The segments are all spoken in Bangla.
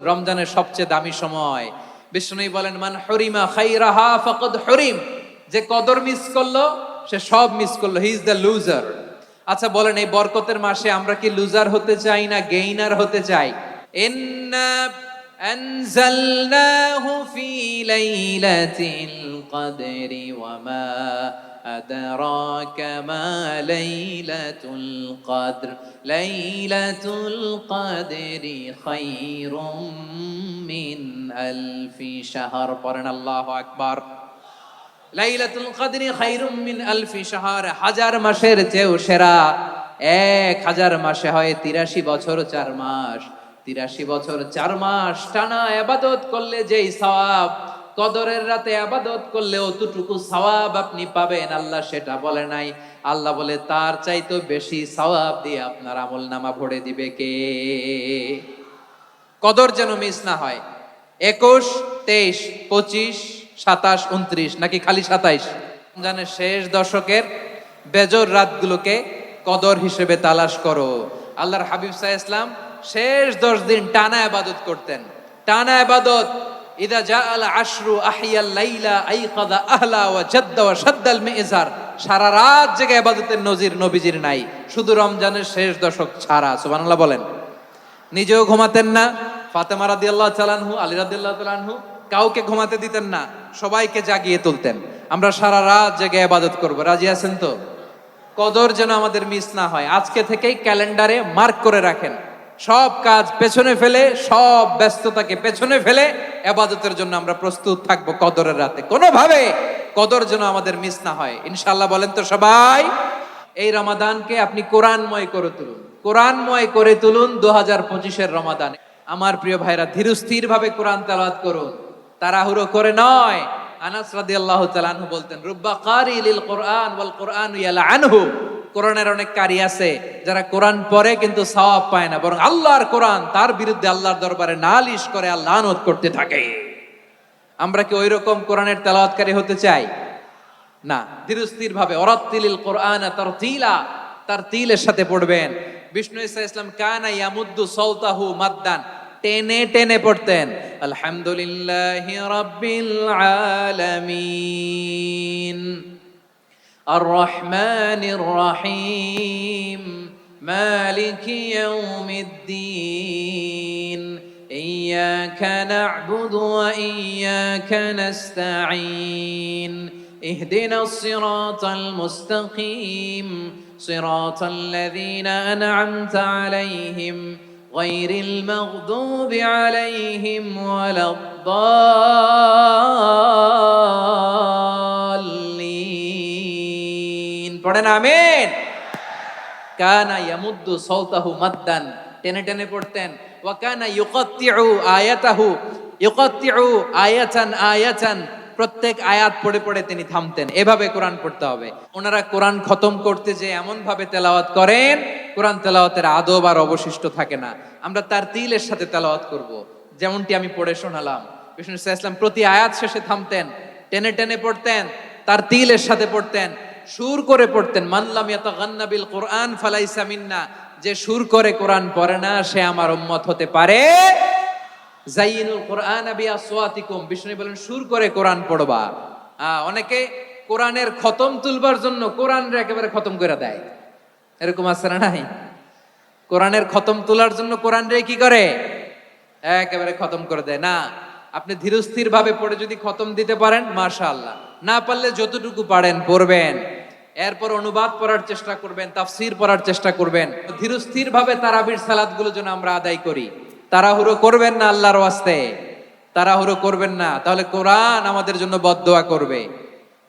রমজানের সবচেয়ে দামি সময়। বিষ্ণুই বলেন, মান হরিমা খাইরাহা ফাকাদ হরিম, যে কদর মিস করলো সে সব মিস করলো, হি ইজ দ্য লুজার। আচ্ছা বলেন, এই বরকতের মাসে আমরা কি লুজার হতে চাই না গেইনার হতে চাই? ইন্না আনজালনাহু ফি লাইলাতিল কদরি ওয়া মা আদরাকা মা লাইলাতুল কদর লাইলাতুল কদরি খায়রুম মিন আলফি শাহর। পড়েন আল্লাহু আকবার। লাইলাতুল কদরি খায়রুম মিন আলফি শাহর, হাজার মাসের চেয়েও সেরা। 1000 মাসে হয় 83 বছর 4 মাস। 83 বছর 4 মাস টানা ইবাদত করলে যেই সওয়াব, কদরের রাতে ইবাদত করলে অতটুকু সওয়াব আপনি পাবেন, আল্লাহ সেটা বলে নাই। আল্লাহ বলে তার চাইতে বেশি সওয়াব দিয়ে আপনার আমলনামা ভরে দিবে কে? কদর যেন মিস না হয়। 21, 23, 25, 27, 29 নাকি খালি 27? রমজানের শেষ দশকের বেজর রাতগুলোকে কদর হিসেবে তালাশ করো। আল্লাহর হাবিব সাল্লাল্লাহু আলাইহি ওয়াসাল্লাম শেষ 10 দিন টানা ইবাদত করতেন, টানা ইবাদত। ইদা জাআল আশরু আহিয়াল লাইলা আইকাদা আহলা ওয়া জাদ্দা ওয়া শাদ্দাল মিজার। সারা রাত জেগে ইবাদতের নজির নবীজির নাই, শুধু রমজানের শেষ দশক ছাড়া। সুবহানাল্লাহ বলেন। নিজেও ঘুমাতেন না, ফাতেমা রাদিয়াল্লাহু তাআলা আনহু, আলী রাদিয়াল্লাহু তাআলা আনহু কাউকে ঘুমাতে দিতেন না, সবাইকে জাগিয়ে তুলতেন। আমরা সারা রাত জেগে ইবাদত করব, রাজি আছেন তো? কদর যেন আমাদের মিস না হয়। আজকে থেকেই ক্যালেন্ডারে মার্ক করে রাখেন, সব কাজ পেছনে ফেলে, সব ব্যস্ততাকে পেছনে ফেলে ইবাদতের জন্য আমরা প্রস্তুত থাকবো কদরের রাতে। কোনোভাবে কদর যেন আমাদের মিস না হয়, ইনশাআল্লাহ। বলেন তো সবাই। এই রমাদানকে আপনি কোরআনময় করে তুলুন, কোরআনময় করে তুলুন 2025-এর রমাদানে। আমার প্রিয় ভাইরা, ধীরস্থির ভাবে কোরআন তেলাওয়াত করুন, তাড়াহুড়ো করে নয়। আনাস রাদিয়াল্লাহু তাআলা আনহু বলতেন, রুব্বা কারি লিল কোরআন ওয়াল কোরআনু ইয়ালআনহু। কোরআনের অনেক কারি আছে যারা কোরআন পড়ে কিন্তু সওয়াব পায় না, বরং আল্লাহর কোরআন তার বিরুদ্ধে আল্লাহর দরবারে নালিশ করে আর লানত করতে থাকে। আমরা কি ওইরকম কোরআনের তেলাওয়াতকারী হতে চাই? না। ধীরস্থির ভাবে ওরাত্তিলিল কোরআন তারতিলা, তারতিলের সাথে পড়বেন। বিষ্ণু ঈসা ইসলাম কানা ইয়ামুদ্দু সাওতাহু মাদ্দান, টেনে টেনে পড়তেন। আলহামদুলিল্লাহি রাব্বিল আলামিন আর রহমানির রহিম মালিকি ইয়াউমিদ্দিন ইয়্যাকা না'বুদু ওয়া ইয়্যাকা নাস্তাঈন اهدنا الصراط المستقيم صراط الذين أنعمت عليهم غير المغضوب عليهم ولا الضالين। পড়েন আমিন। কানা ইয়ামুদ্দু সাওতাহু মাদ্দান, টেনে টেনে পড়তেন। ওয়া কানা ইউকাত্তিউ আয়াতাহু, ইউকাত্তিউ আয়াতান আয়াতান, প্রত্যেক আয়াত পড়ে পড়ে তিনি থামতেন। এভাবে কোরআন পড়তে হবে। ওনারা কোরআন খতম করতে যে এমন ভাবে তেলাওয়াত করেন, কোরআন তেলাওয়াতের আদব আর অবশিষ্ট থাকে না। আমরা তারতিলের সাথে তেলাওয়াত করব, যেমনটি আমি পড়ে শোনালাম। বিষ্ণু ইসলাম প্রতি আয়াত শেষে থামতেন, টেনে টেনে পড়তেন, তারতিলের সাথে পড়তেন, সুর করে পড়তেন। মান লাম ইয়াতাগান্না বিল কোরআন ফালাইসা মিন্না, যে সুর করে কোরআন পড়ে না সে আমার উম্মত হতে পারে। জাইনুল কোরআন বিআসওয়াতিকুম, বিষ্ণু বলেন সুর করে কোরআন পড়বা। অনেকে কোরআনের খতম তুলবার জন্য কোরআনের একেবারে খতম করে দেয়, এরকম আছে না নাই? কোরআনের খতম তোলার জন্য কোরআন রে কি করে, একেবারে খতম করে দেয়। না, আপনি ধীরস্থির ভাবে পড়ে যদি খতম দিতে পারেন মাশাআল্লাহ, না পারলে যতটুকু পারেন পড়বেন। এরপর অনুবাদ পড়ার চেষ্টা করবেন, তাফসীর পড়ার চেষ্টা করবেন। ধীরস্থির ভাবে তারাবির সালাতগুলো যেন আমরা আদায় করি। তাড়াহুড়ো করবেন না আল্লাহর ওয়াস্তে, তাড়াহুড়ো করবেন না, তাহলে কোরআন আমাদের জন্য বদদোয়া করবে।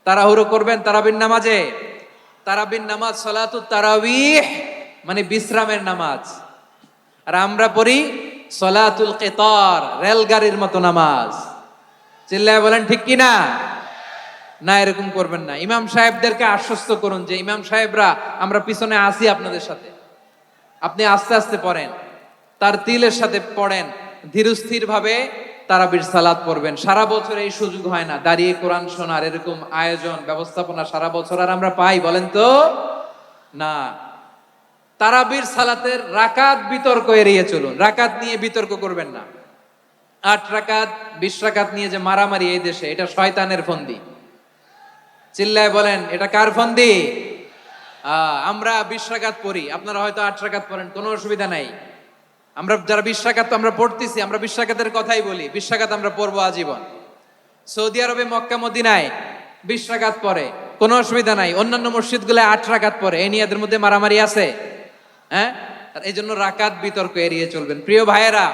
তাড়াহুড়ো করবেন তারাবির নামাজে। তারাবির নামাজ সালাতুত তারাবিহ মানে বিশ্রামের নামাজ, আর আমরা পড়ি সালাতুল কিতার, রেলগাড়ির মতো নামাজ। চিল্লায় বলেন ঠিক কি না? না, এরকম করবেন না। ইমাম সাহেবদেরকে আশ্বস্ত করুন যে ইমাম সাহেবরা আমরা পিছনে আসি আপনাদের সাথে, আপনি আস্তে আস্তে পড়েন, তারতিলের সাথে পড়েন, ধীরস্থির ভাবে তারাবির সালাত পড়বেন। সারা বছর এই সুযোগ হয় না দাঁড়িয়ে কোরআন শোনার, এরকম আয়োজন ব্যবস্থাপনা সারা বছর আর আমরা পাই বলেন তো? না। তারাবির সালাতের রাকাত বিতর্ক এড়িয়ে চলুন, রাকাত নিয়ে বিতর্ক করবেন না। 8 রাকাত 20 রাকাত নিয়ে যে মারামারি এই দেশে, এটা শয়তানের ফন্দি। চিল্লায় বলেন, এটা কার ফন্দি? আমরা 20 রাকাত পড়ি, আপনারা হয়তো 8 রাকাত পড়েন, কোনো অসুবিধা নাই। আমরা যারা 20 রাকাত আমরা পড়তেছি, আমরা 20 রাকাতের কথাই বলি, 20 রাকাত আমরা পড়বো আজীবন। সৌদি আরবে মক্কা মদিনায় 20 রাকাত পড়ে, কোনো অসুবিধা নাই। অন্যান্য মসজিদ গুলো 8 রাকাত পড়ে, এই নিয়ে এদের মধ্যে মারামারি আছে? হ্যাঁ, আর এই জন্য রাকাত বিতর্ক এড়িয়ে চলবেন। প্রিয় ভাইয়েরা,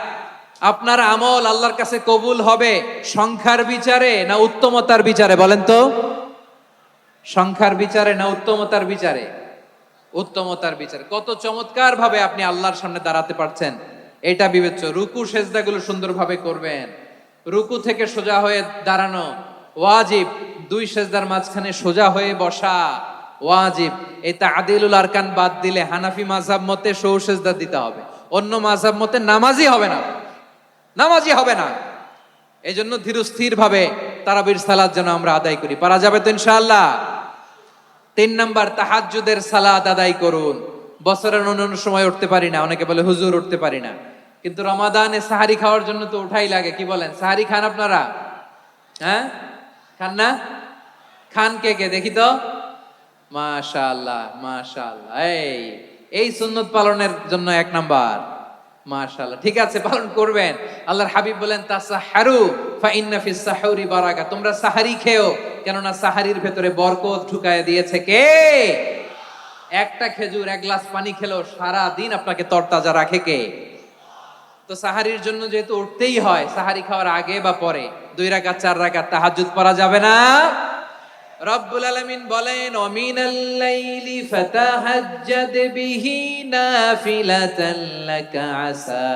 আপনার আমল আল্লাহর কাছে কবুল হবে সংখ্যার বিচারে না উত্তমতার বিচারে? বলেন তো, সংখ্যার বিচারে না উত্তমতার বিচারে? উত্তমতার বিচারে। কত চমৎকার ভাবে আপনি আল্লাহর সামনে দাঁড়াতে পারছেন এটা বিবেচ্য। রুকু সেজদাগুলো সুন্দরভাবে করবেন, রুকু থেকে সোজা হয়ে দাঁড়ানো ওয়াজিব, 2 সেজদার মাঝখানে সোজা হয়ে বসা ওয়াজিব। এই তা'দিলুল আরকান বাদ দিলে হানাফি মাযহাব মতে সৌ সেজদা দিতে হবে, অন্য মাযহাব মতে নামাজই হবে না, নামাজই হবে না। এই জন্য ধীরস্থির ভাবে তারাবির সালাত যেন আমরা আদায় করি। পারা যাবে তো ইনশাআল্লাহ? 3 নাম্বার, তাহাজ্জুদের সালাত আদায় করুন। বছরের অন্যান্য সময় উঠতে পারি না, অনেকে বলে হুজুর উঠতে পারি না, কিন্তু রমাদানে সাহারি খাওয়ার জন্য তো উঠাই লাগে। কি বলেন, সাহারি খান আপনারা? হ্যাঁ, খান না? খান কে কে দেখি তো? মাশাআল্লাহ মাশাআল্লাহ, এই সুন্নত পালনের জন্য 1 নাম্বার। মাশাআল্লাহ, ঠিক আছে, পালন করবেন। আল্লাহর হাবিব বলেন, তাসাহারু ফা ইন্না ফিস সাহুরি বারাকা, তোমরা সাহারি খেও, কেননা সাহারির ভেতরে বরকত ঢুকায় দিয়েছে কে? একটা খেজুর, 1 গ্লাস পানি খেলেও সারা দিন আপনাকে তরতাজা রাখে কে? তো সাহারির জন্য যেহেতু উঠতেই হয়, সাহারি খাওয়ার আগে বা পরে 2 রাকাত 4 রাকাত তাহাজ্জুদ পড়া যাবে না? রব্বুল আলামিন বলেন, ওয়ামিনাল লাইলি ফাতাহাজ্জাদ বিহি নাফিলাতান লাকা আসা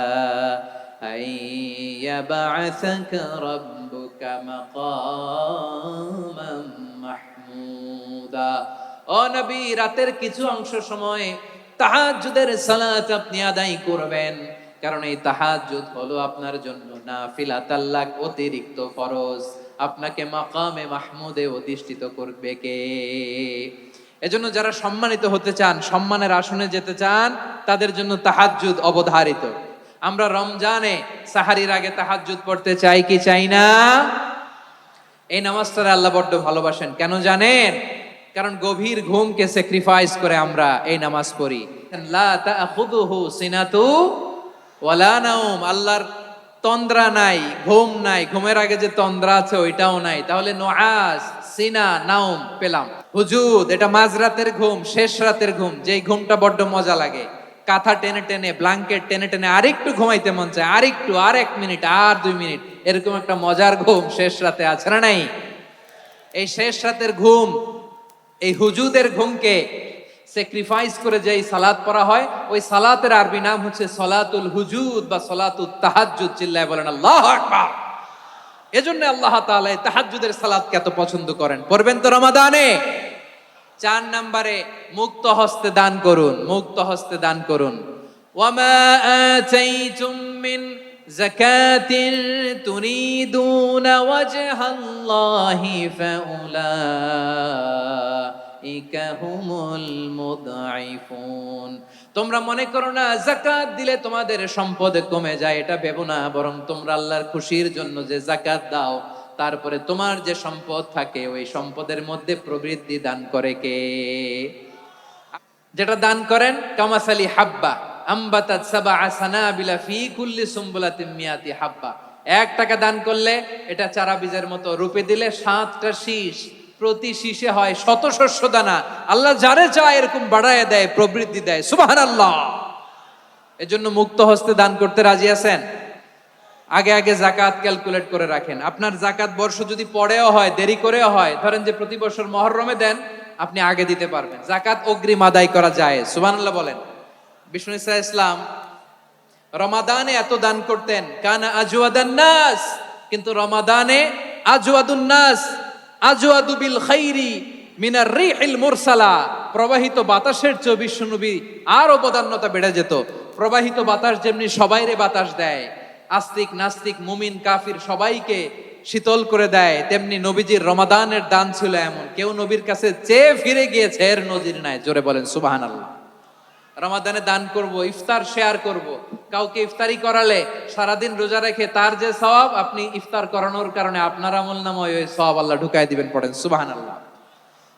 আইয়াবআসাকা রাব্বুকা মাকামান মাহমুদা। ও নবী, রাতের কিছু অংশ সময় তাহাজ্জুদের সালাত আপনি আদায় করবেন, কারণ এই তাহাজ্জুদ হলো আপনার জন্য নাফিলাতাল লাক, অতিরিক্ত ফরজ। আপনাকে মাকামে মাহমুদে অধিষ্ঠিত করবে কে? এজন্য যারা সম্মানিত হতে চান, সম্মানের আসনে যেতে চান, তাদের জন্য তাহাজ্জুদ অবধারিত। আমরা রমজানে সাহারির আগে তাহাজ্জুদ পড়তে চাই কি চাই না? এই নামাজটা আল্লাহ বড্ড ভালোবাসেন, কেন জানেন? কারণ গভীর ঘুমকে স্যাক্রিফাইস করে আমরা এই নামাজ পড়ি। লা তাখুযুহু সিনাতু ওয়ালা নাওম, আল্লাহর তন্দ্রা নাই, ঘুম নাই, ঘুমের আগে যে তন্দ্রা আছে ওইটাও নাই। তাহলে নুআস, সিনা, নাওম পেলাম। হুজুদ, এটা মাঝরাতের ঘুম, শেষ রাতের ঘুম, যেই ঘুমটা বড্ড মজা লাগে। কাঁথা টেনে টেনে, ব্ল্যাঙ্কেট টেনে টেনে আরেকটু ঘুমাইতে মন চায়, আরেকটু, আর 1 মিনিট, আর 2 মিনিট, এরকম একটা মজার ঘুম শেষ রাতে আছে না নাই? এই শেষ রাতের ঘুম, এই হুজুদের ঘুমকে স্যাক্রিফাইস করে যেই সালাত পড়া হয়, ওই সালাতের আরবি নাম হচ্ছে সলাতুল হুজুদ বা সলাতুত তাহাজ্জুদ। চিল্লায় বলেন আল্লাহু আকবার। এজন্য আল্লাহ তাআলা এই তাহাজ্জুদের সালাতকে এত পছন্দ করেন। পড়বেন তো রমাদানে। 4 নম্বরে, মুক্ত হস্তে দান করুন, মুক্ত হস্তে দান করুন। ওয়ামা আতাইতুম মিন যাকাতিন তুরিদুনা ওয়াজহাল্লাহি ফাউলাইকা হুমুল মুদঈফুন। তোমরা মনে করো না যাকাত দিলে তোমাদের সম্পদ কমে যায়, এটা ভেবো না, বরং তোমরা আল্লাহর খুশির জন্য যে যাকাত দাও, তারপরে তোমার যে সম্পদ থাকে ওই সম্পদের মধ্যে প্রবৃদ্ধি দান করে কে? যেটা দান করেন, কামাসালি হাব্বা আম্বাতাত সাবআ সানাবিলা ফি কুল্লি সুমবুলাতিন মিয়াতি হাব্বা। 1 টাকা দান করলে এটা চারা বীজের মতো, রূপে দিলে 7টা শীষ, প্রতি শীষে হয় 100 শস্য দানা। আল্লাহ যারে চায় এরকম বাড়ায় দেয়, প্রবৃদ্ধি দেয়। সুবহানাল্লাহ। এজন্য মুক্ত হস্তে দান করতে রাজি আছেন? আগে আগে যাকাত ক্যালকুলেট করে রাখেন। আপনার যাকাত বর্ষ যদি পরেও হয়, দেরি করেও হয়, ধরেন যে প্রতি বছর মুহররমে দেন, আপনি আগে দিতে পারবেন। যাকাত অগ্রিম আদায় করা যায়। সুবহানাল্লাহ বলেন। বিষ্ণু ইসা ইসলাম রমাদানে এত দান করতেন, কানা আজওয়াদান নাস, কিন্তু রমাদানে আজওয়াদুন নাস আজওয়াদু বিল খাইরি মিনার রিহিল মুরসালা, প্রবাহিত বাতাসের চেয়ে বিশ্বনবী আরো বদান্যতা বেড়ে যেত। প্রবাহিত বাতাস যেমনি সবাইরে বাতাস দেয়, আস্তিক নাস্তিক মুমিন কাফির সবাইকে শীতল করে দেয়, তেমনি নবীজির রমাদানের দান ছিল এমন, কেউ নবীর কাছে চেয়ে ফিরে গিয়েছে এর নজির নাই। জোরে বলেন সুবহানাল্লাহ। রমাদানে দান করব, ইফতার শেয়ার করব। কাউকে ইফতারি করালে সারাদিন রোজা রেখে তার যে সওয়াব, আপনি ইফতার করানোর কারণে আপনার আমলনামায় ওই সওয়াব আল্লাহ ঢুকায় দিবেন। পড়েন সুবহানাল্লাহ।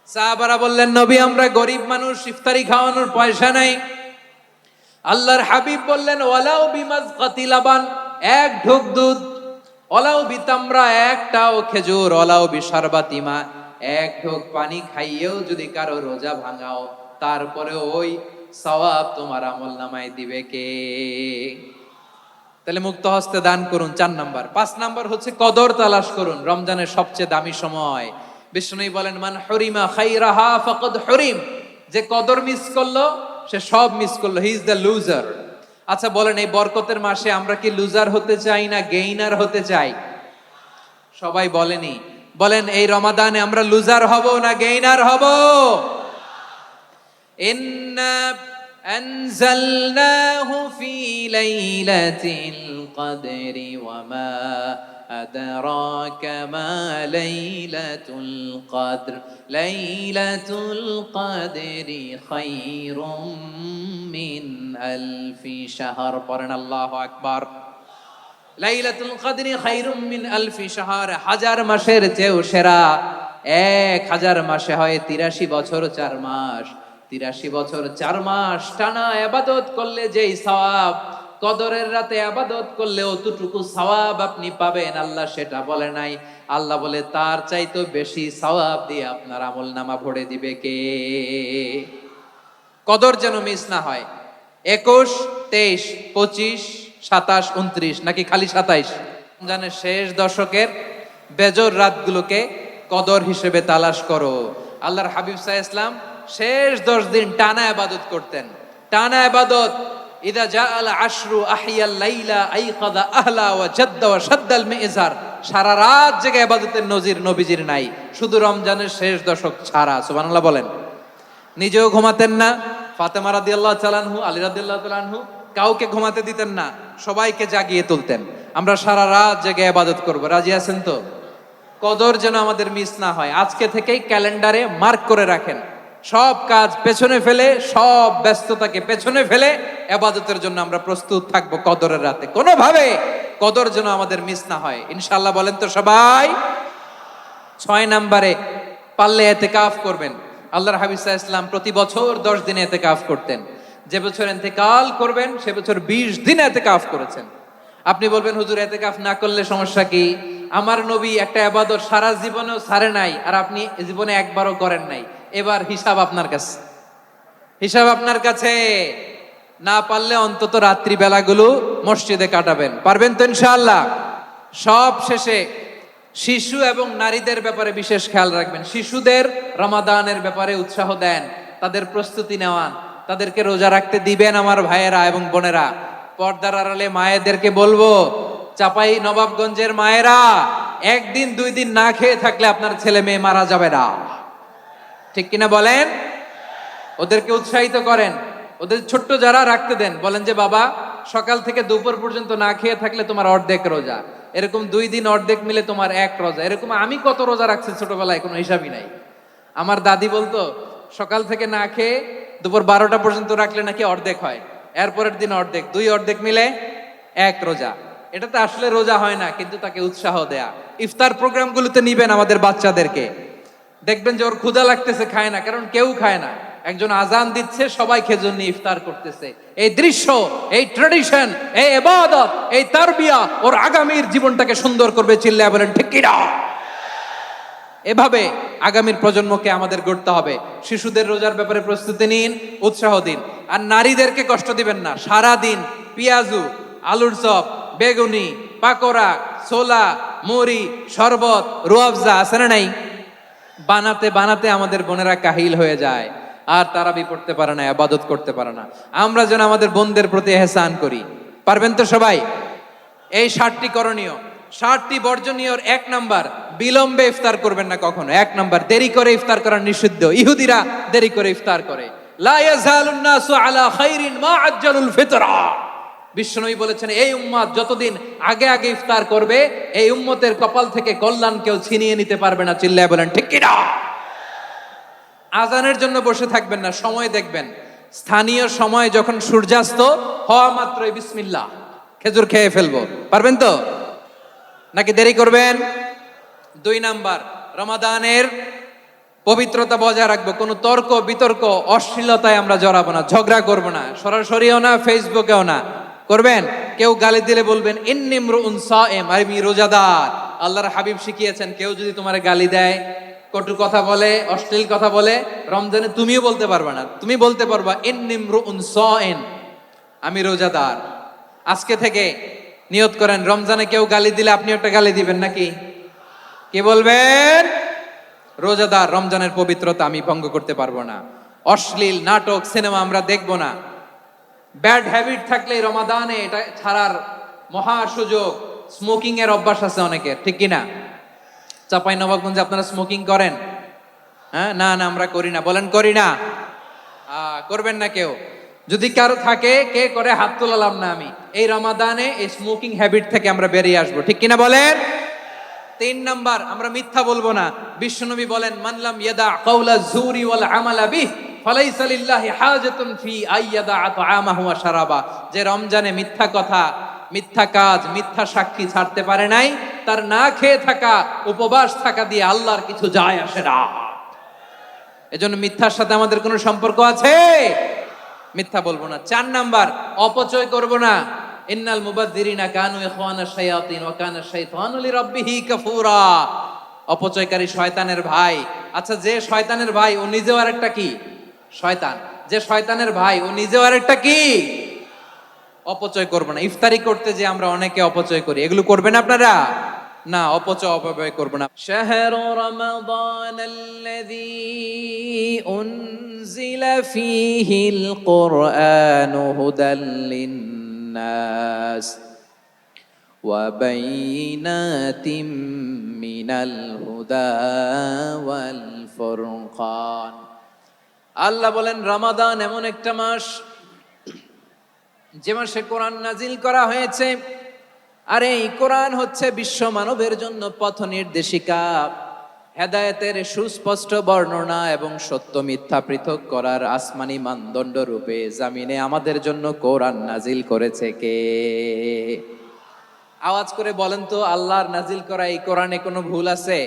সাহাবারা বললেন, নবী আমরা গরিব মানুষ, ইফতারি খাওয়ানোর পয়সা নাই। আল্লাহর হাবিব বললেন, ওয়ালাউ বিমাজকাতি লাবান, এক ঢোক দুধ, ওয়ালাউ বিতামরা, একটাও খেজুর, ওয়ালাউ বিশারবাতি মা, এক ঢোক পানি খাইয়েও যদি কারো রোজা ভাঙাও, তারপরে ওই সওয়াব তোমার আমলনামায় দিবে কে? তাহলে মুক্ত হস্তে দান করুন, 4 নাম্বার। 5 নাম্বার হচ্ছে কদর তালাশ করুন, রমজানের সবচেয়ে দামি সময়। বিষ্ণু বলেন, মান হরিমা খাইরাহা ফাকাদ হরিম, যে কদর মিস করলো সে সব মিস করলো, হি ইজ দ্য লুজার। আচ্ছা বলেন, এই বরকতের মাসে আমরা কি লুজার হতে চাই না গেইনার হতে চাই? সবাই বলেনি, বলেন এই রমাদানে আমরা লুজার হব না গেইনার হব? ইন্না আনজালনাহু ফি লাইলাতিল কদরি ওয়া মা আদরাকা মা লাইলাতুল কদর, লাইলাতুল কদরি খায়রুম মিন আলফি শাহর। পড়েন আল্লাহু আকবার। লাইলাতুল কদরি খায়রুম মিন আলফি শাহর, 1000 মাসের চেয়েও সেরা। 1000 মাসে হয় 83 বছর 4 মাস। 83 বছর 4 মাস টানা ইবাদত করলে যেই সওয়াব, কদরের রাতে ইবাদত করলে অতটুকু সওয়াব আপনি পাবেন, আল্লাহ সেটা বলে নাই। আল্লাহ বলে তার চাইতে বেশি সওয়াব দিয়ে আপনার আমলনামা ভরে দিবে কে? কদর যেন মিস না হয়। 21, 23, 25, 27, 29 নাকি খালি 27? রমজানের শেষ দশকের বেজর রাতগুলোকে কদর হিসেবে তালাশ করো। আল্লাহর হাবিব সাল্লাল্লাহু আলাইহি ওয়াসাল্লাম শেষ 10 দিন টানা ইবাদত করতেন, টানা ইবাদত। ইদা জাআল আশরু আহিয়াল লাইলা আইকাদা আহলা ওয়া জাদ্দা ওয়া শাদ্দাল মিজার, সারা রাত জেগে ইবাদতের নজির নবীজির নাই, শুধু রমজানের শেষ দশক ছাড়া। সুবহানাল্লাহ বলেন। নিজেও ঘুমাতেন না, ফাতেমা রাদিয়াল্লাহু তাআলা আনহু, আলী রাদিয়াল্লাহু তাআলা আনহু কাউকে ঘুমাতে দিতেন না, সবাইকে জাগিয়ে তুলতেন। আমরা সারা রাত জেগে ইবাদত করব, রাজি আছেন তো? কদর যেন আমাদের মিস না হয়। আজকে থেকেই ক্যালেন্ডারে মার্ক করে রাখেন, সব কাজ পেছনে ফেলে, সব ব্যস্ততাকে পেছনে ফেলে ইবাদতের জন্য আমরা প্রস্তুত থাকবো কদরের রাতে। কোনোভাবে কদর যেন আমাদের মিস না হয়, ইনশাআল্লাহ। বলেন তো সবাই? 6 নম্বরে পারলে ইতিকাফ করবেন। আল্লাহর হাবিব সাল্লাল্লাহু আলাইহি ওয়াসাল্লাম প্রতি বছর 10 দিন ইতিকাফ করতেন। যে বছর ইন্তেকাল করবেন সে বছর 20 দিন ইতিকাফ করেছেন। আপনি বলবেন, হুজুর ইতিকাফ না করলে সমস্যা কি? আমার নবী একটা ইবাদত সারা জীবনেও ছাড়ে নাই, আর আপনি জীবনে একবারও করেন নাই। এবার হিসাব আপনার কাছে, হিসাব আপনার কাছে। না পারলে অন্তত রাত্রি বেলাগুলো মসজিদে কাটাবেন, পারবেন তো ইনশাআল্লাহ? সব শেষে শিশু এবং নারীদের ব্যাপারে বিশেষ খেয়াল রাখবেন। শিশুদের রমাদানের ব্যাপারে উৎসাহ দেন, তাদের প্রস্তুতি নেওয়ান, তাদেরকে রোজা রাখতে দিবেন। আমার ভাইয়েরা এবং বোনেরা, পর্দার আড়ালে মায়েদেরকে বলবো, চাপাই নবাবগঞ্জের মায়েরা, 1 দিন 2 দিন না খেয়ে থাকলে আপনার ছেলে মেয়ে মারা যাবে না, ঠিক কিনা বলেন? ওদেরকে উৎসাহিত করেন, ওদের ছোট্ট যারা রাখতে দেন, বলেন যে বাবা সকাল থেকে দুপুর পর্যন্ত না খেয়ে থাকলে তোমার অর্ধেক রোজা, এরকম 2 দিন অর্ধেক মিলে তোমার 1 রোজা। এরকম আমি কত রোজা রাখছি ছোটবেলায়, কোনো হিসাবই নাই। আমার দাদি বলতো সকাল থেকে না খেয়ে দুপুর 12টা পর্যন্ত রাখলে নাকি অর্ধেক হয়, এরপরের দিন অর্ধেক, 2 অর্ধেক মিলে 1 রোজা। এটা তো আসলে রোজা হয় না, কিন্তু তাকে উৎসাহ দেয়া। ইফতার প্রোগ্রামগুলোতে নিবেন আমাদের বাচ্চাদেরকে, দেখবেন যে ওর ক্ষুধা লাগতেছে, খায় না, কারণ কেউ খায় না। একজন আজান দিচ্ছে, সবাই খেজুর নিয়ে ইফতার করতেছে। এই দৃশ্য, এই ট্র্যাডিশন, এই ইবাদত, এই তারবিয়া ওর আগামীর জীবনটাকে সুন্দর করবে। চিল্লায়া বলেন ঠিক কি না? এভাবে আগামীর প্রজন্মকে আমাদের গড়তে হবে। শিশুদের রোজার ব্যাপারে প্রস্তুতি নিন, উৎসাহ দিন। আর নারীদেরকে কষ্ট দিবেন না। সারা দিন পেঁয়াজু, আলুর চপ, বেগুনি, পাকোড়া, ছোলা, মুড়ি, শরবত, রুয়াবজা আছে না নাই? বানাতে বানাতে আমাদের বোনেরা কাহিল হয়ে যায়, আর তারাবি পড়তে পারে না, ইবাদত করতে পারে না। আমরা যেন আমাদের বোনদের প্রতি ইহসান করি, পারবেন তো সবাই? এই 7টি করণীয়, 7টি বর্জনীয়র 1 নাম্বার, বিলম্বে ইফতার করবেন না কখনো। 1 নাম্বার, দেরি করে ইফতার করা নিষিদ্ধ। ইহুদিরা দেরি করে ইফতার করে। লা ইয়াজালুন নাসু আলা খাইরিন মা আজ্জালুল ফিতরা। বিশ্বনবী বলেছেন, এই উম্মত যতদিন আগে আগে ইফতার করবে, এই উম্মতের কপাল থেকে কল্যাণ কেউ ছিনিয়ে নিতে পারবে না। চিল্লায় বলেন ঠিক কি না? আজানের জন্য বসে থাকবেন না, সময় দেখবেন। স্থানীয় সময় যখন সূর্যাস্ত হওয়া মাত্রই বিসমিল্লাহ, খেজুর খেয়ে ফেলবো। পারবেন তো নাকি দেরি করবেন? 2 নাম্বার, রমাদানের পবিত্রতা বজায় রাখবো। কোনো তর্ক বিতর্ক অশ্লীলতায় আমরা জড়াবো না, ঝগড়া করবো না, সরাসরিও না, ফেসবুকেও না। করবেন? কেউ গালি দিলে বলবেন ইন্নী ইমরুউন সায়েম, আমি রোজাদার। আল্লাহর হাবিব শিখিয়েছেন, কেউ যদি তোমার গালি দেয়, কটু কথা বলে, অশ্লীল কথা বলে, রমজানে তুমিও বলতে পারবে না। তুমি বলতে পারবা ইন্নী ইমরুউন সায়েম, আমি রোজাদার। আজকে থেকে নিয়ত করেন, রমজানে কেউ গালি দিলে আপনি একটা গালি দিবেন নাকি? কি বলবেন? রোজাদার, রমজানের পবিত্রতা আমি ভঙ্গ করতে পারবো না। অশ্লীল নাটক সিনেমা আমরা দেখবো না। ব্যাড হ্যাবিট থাকলে রমাদানে এটা ছাড়ার মহা সুযোগ। স্মোকিং এর অভ্যাস আছে অনেকের, ঠিক কিনা? চাঁপাইনবাবগঞ্জে আপনারা স্মোকিং করেন? হ্যাঁ, না না আমরা করি না। বলেন করি না? করবেন না কেউ? যদি কারো থাকে, কে করে হাত তোলালাম না আমি। এই রমাদানে এই স্মোকিং হ্যাবিট থেকে আমরা বেরিয়ে আসবো, ঠিক কিনা বলেন? 3 নাম্বার, আমরা মিথ্যা বলবো না। বিশ্বনবী বলেন, মানলাম ইয়াদা কাওলা যুরি ওয়াল আমালা বিহ ফালাইসা লিল্লাহি হাজাতুন ফি আইয়াদা তাআমাহু ওয়া শারাবা। যে রমজানে মিথ্যা কথা, মিথ্যা কাজ, মিথ্যা সাক্ষী ছাড়তে পারে নাই, তার না খেয়ে থাকা, উপবাস থাকা দিয়ে আল্লাহর কিছু যায় আসে না। এজন্য মিথ্যার সাথে আমাদের কোনো সম্পর্ক আছে? মিথ্যা বলবো না। 4 নাম্বার, অপচয় করব না। ইন্নাল মুবাযযিরিনা কানু ইখওয়ানাশ শায়াতিন ওয়া কানা শাইতানু লিরাব্বিহি কাফুরা। অপচয়কারী শয়তানের ভাই। আচ্ছা, যে শয়তানের ভাই ও নিজেও আরেকটা কি? শয়তান। যে শয়তানের ভাই ও নিজেও আরেকটা কি? অপচয় করব না। ইফতারি করতে যে আমরা অনেকে অপচয় করি, এগুলো করবেন আপনারা? না, অপচয় অপব্যয় করব না। শাহরু রমাদানাল্লাযী উনজিলা ফীহিল কুরআনু হুদাল লিন্নাস ওয়া বাইয়িনাতিম মিনাল হুদা ওয়াল ফুরকান। আল্লাহ বলেন, রমাদান এমন একটা মাস যে মাসে কোরআন নাজিল করা হয়েছে। আর এই কোরআন হচ্ছে বিশ্ব মানবের জন্য পথ নির্দেশিকা, হেদায়েতের সুস্পষ্ট বর্ণনা এবং সত্য মিথ্যা পৃথক করার আসমানি মানদণ্ড রূপে জামিনে আমাদের জন্য কোরআন নাজিল করেছে কে? আওয়াজ করে বলেন তো, আল্লাহর নাজিল করা এই কোরআনে কোনো ভুল আছে?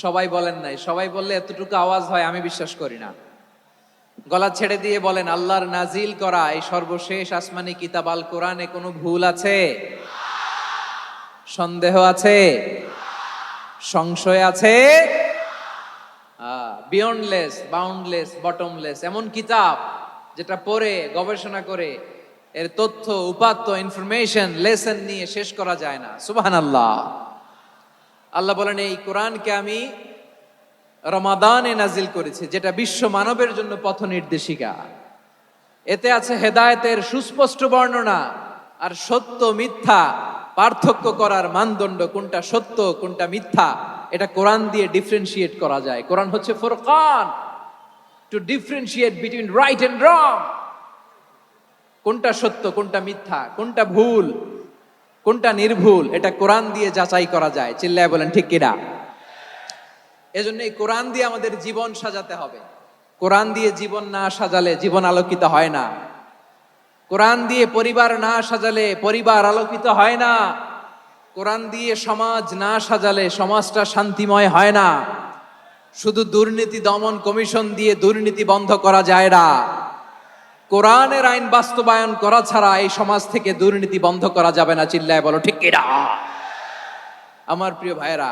সবাই বলেন নাই। সবাই বললে এতটুকু আওয়াজ হয় আমি বিশ্বাস করি না। গলা ছেড়ে দিয়ে বলেন, আল্লাহর নাজিল করা এই সর্বশেষ আসমানি কিতাব আল কোরআনে কোনো ভুল আছে? সন্দেহ আছে? সংশয় আছে? বিয়ন্ডলেস, বাউন্ডলেস, বটমলেস, এমন কিতাব যেটা পড়ে গবেষণা করে এর তথ্য উপাত্ত ইনফরমেশন লেসন নিয়ে শেষ করা যায় না। সুবহানাল্লাহ। আল্লাহ বলেন, এই কোরআনকে আমি রমাদানে নাজিল করেছি, যেটা বিশ্ব মানবের জন্য পথ নির্দেশিকা। এতে আছে হেদায়েতের সুস্পষ্ট বর্ণনা আর সত্য মিথ্যা পার্থক্য করার মানদণ্ড, কোনটা সত্য কোনটা মিথ্যা এটা কোরআন দিয়ে ডিফারেন্সিয়েট করা যায়। কোরআন হচ্ছে Furqan, to differentiate between right and wrong. কোনটা সত্য কোনটা মিথ্যা, কোনটা ভুল কোনটা নির্ভুল, এটা কোরআন দিয়ে যাচাই করা যায়। চিল্লায় বলেন ঠিক কিনা? এজন্য এই কোরআন দিয়ে আমাদের জীবন সাজাতে হবে। কোরআন দিয়ে জীবন না সাজালে জীবন আলোকিত হয় না। কোরআন দিয়ে পরিবার না সাজালে পরিবার আলোকিত হয় না। কোরআন দিয়ে সমাজ না সাজালে সমাজটা শান্তিময় হয় না। শুধু দুর্নীতি দমন কমিশন দিয়ে দুর্নীতি বন্ধ করা যায় না। কোরআনের আইন বাস্তবায়ন করা ছাড়া এই সমাজ থেকে দুর্নীতি বন্ধ করা যাবে না। চিল্লায় বলো ঠিক কিনা? আমার প্রিয় ভাইরা,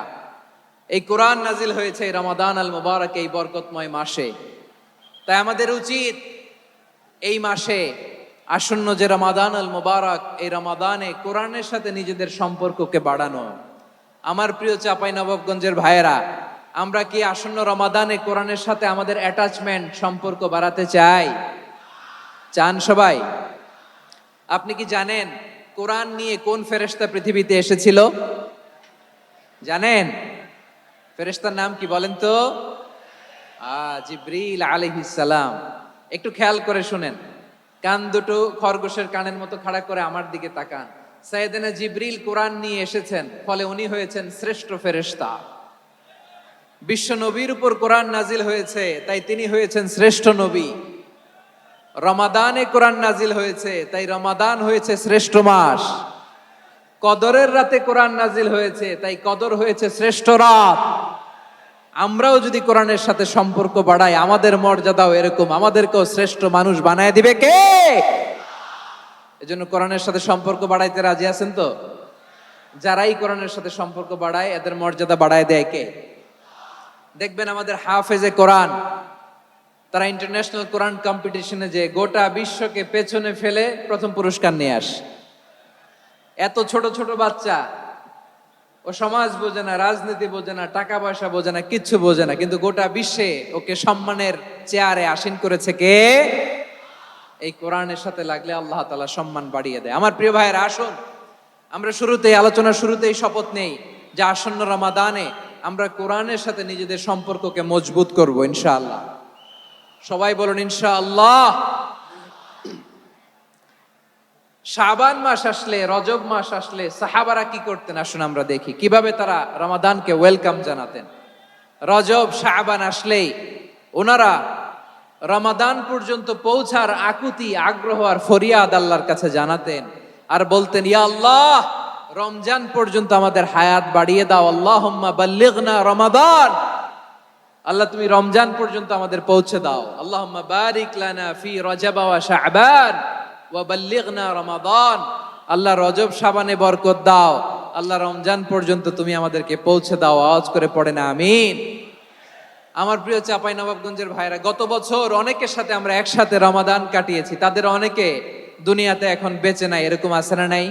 এই কোরআন নাজিল হয়েছে রমাদান আল মুবারক, এই বরকতময় মাসে। তাই আমাদের উচিত এই মাসে আসন্ন যে রমাদান আল মুবারক, এই রমাদানে কোরআনের সাথে নিজেদের সম্পর্ককে বাড়ানো। আমার প্রিয় চাঁপাইনবাবগঞ্জের ভাইয়েরা, আমরা কি আসন্ন রমাদানে কোরআনের সাথে আমাদের অ্যাটাচমেন্ট সম্পর্ক বাড়াতে চাই? চান সবাই? আপনি কি জানেন কোরআন নিয়ে কোন ফেরেশতা পৃথিবীতে এসেছিল? জানেন? ফেরেশতার নাম কি বলেন তো? জিবরিল আলাইহিস সালাম। একটু খেয়াল করে শুনেন, কান দুটো খরগোশের কানের মতো খাড়া করে আমার দিকে তাকান। সাইয়েদনা জিবরিল কোরআন নিয়ে এসেছেন, ফলে উনি হয়েছেন শ্রেষ্ঠ ফেরেশতা। বিশ্ব নবীর উপর কোরআন নাজিল হয়েছে, তাই তিনি হয়েছেন শ্রেষ্ঠ নবী। রমাদানে কোরআন নাজিল হয়েছে, তাই রমাদান হয়েছে শ্রেষ্ঠ মাস। কদরের রাতে কোরআন নাজিল হয়েছে, তাই কদর হয়েছে শ্রেষ্ঠ রাত। আমরাও যদি কোরআনের সাথে সম্পর্ক বাড়াই, আমাদের মর্যাদাও এরকম, আমাদেরকেও শ্রেষ্ঠ মানুষ বানায় দিবে কে? এজন্য কোরআনের সাথে সম্পর্ক বাড়াইতে রাজি আছেন তো? যারাই কোরআনের সাথে সম্পর্ক বাড়ায় এদের মর্যাদা বাড়ায় দেয় কে? দেখবেন আমাদের হাফেজে কোরআন, তারা ইন্টারন্যাশনাল কোরআন কম্পিটিশনে যে গোটা বিশ্বকে পেছনে ফেলে প্রথম পুরস্কার নিয়ে আসে। এত ছোট ছোট বাচ্চা, ও সমাজ বোঝে না, রাজনীতি বোঝে না, টাকা পয়সা বোঝে না, কিচ্ছু বোঝে না, কিন্তু গোটা বিশ্বে ওকে সম্মানের চেয়ারে আসীন করেছে কে? এই কোরআনের সাথে লাগলে আল্লাহ তাআলা সম্মান বাড়িয়ে দেয়। আমার প্রিয় ভাইয়েরা, আসুন আমরা আলোচনার শুরুতেই শপথ নেই যে আসন্ন রমাদানে আমরা কোরআনের সাথে নিজেদের সম্পর্ককে মজবুত করব ইনশাআল্লাহ। সবাই বলুন ইনশাআল্লাহ। শাবান মাস আসলে, রজব মাস আসলে সাহাবারা কি করতেন আসুন আমরা দেখি কিভাবে তারা রমাদানকে ওয়েলকাম জানাতেন। রজব শাবান আসলেই ওনারা রমাদান পর্যন্ত পৌঁছার আকুতি, আগ্রহ আর ফরিয়াদ আল্লাহর কাছে জানাতেন আর বলতেন, ইয়া আল্লাহ, রমজান পর্যন্ত আমাদের হায়াত বাড়িয়ে দাও। আল্লাহুম্মা বাল্লিগনা রমাদান, আল্লাহ তুমি রমজান পর্যন্ত আমাদের পৌঁছে দাও। আল্লাহুম্মা বারিক লানা ফি রজব ওয়া শাবান ওয়া বাল্লিগনা রমাদান, আল্লাহ রজব শাবানে বরকত দাও, আল্লাহ রমজান পর্যন্ত তুমি আমাদেরকে পৌঁছে দাও। আওয়াজ করে পড়েন আমিন। আমার প্রিয় চাঁপাইনবাবগঞ্জের ভাইরা, গত বছর অনেকের সাথে আমরা একসাথে রমাদান কাটিয়েছি, তাদের অনেকে দুনিয়াতে এখন বেঁচে নাই, এরকম আছে না নাই?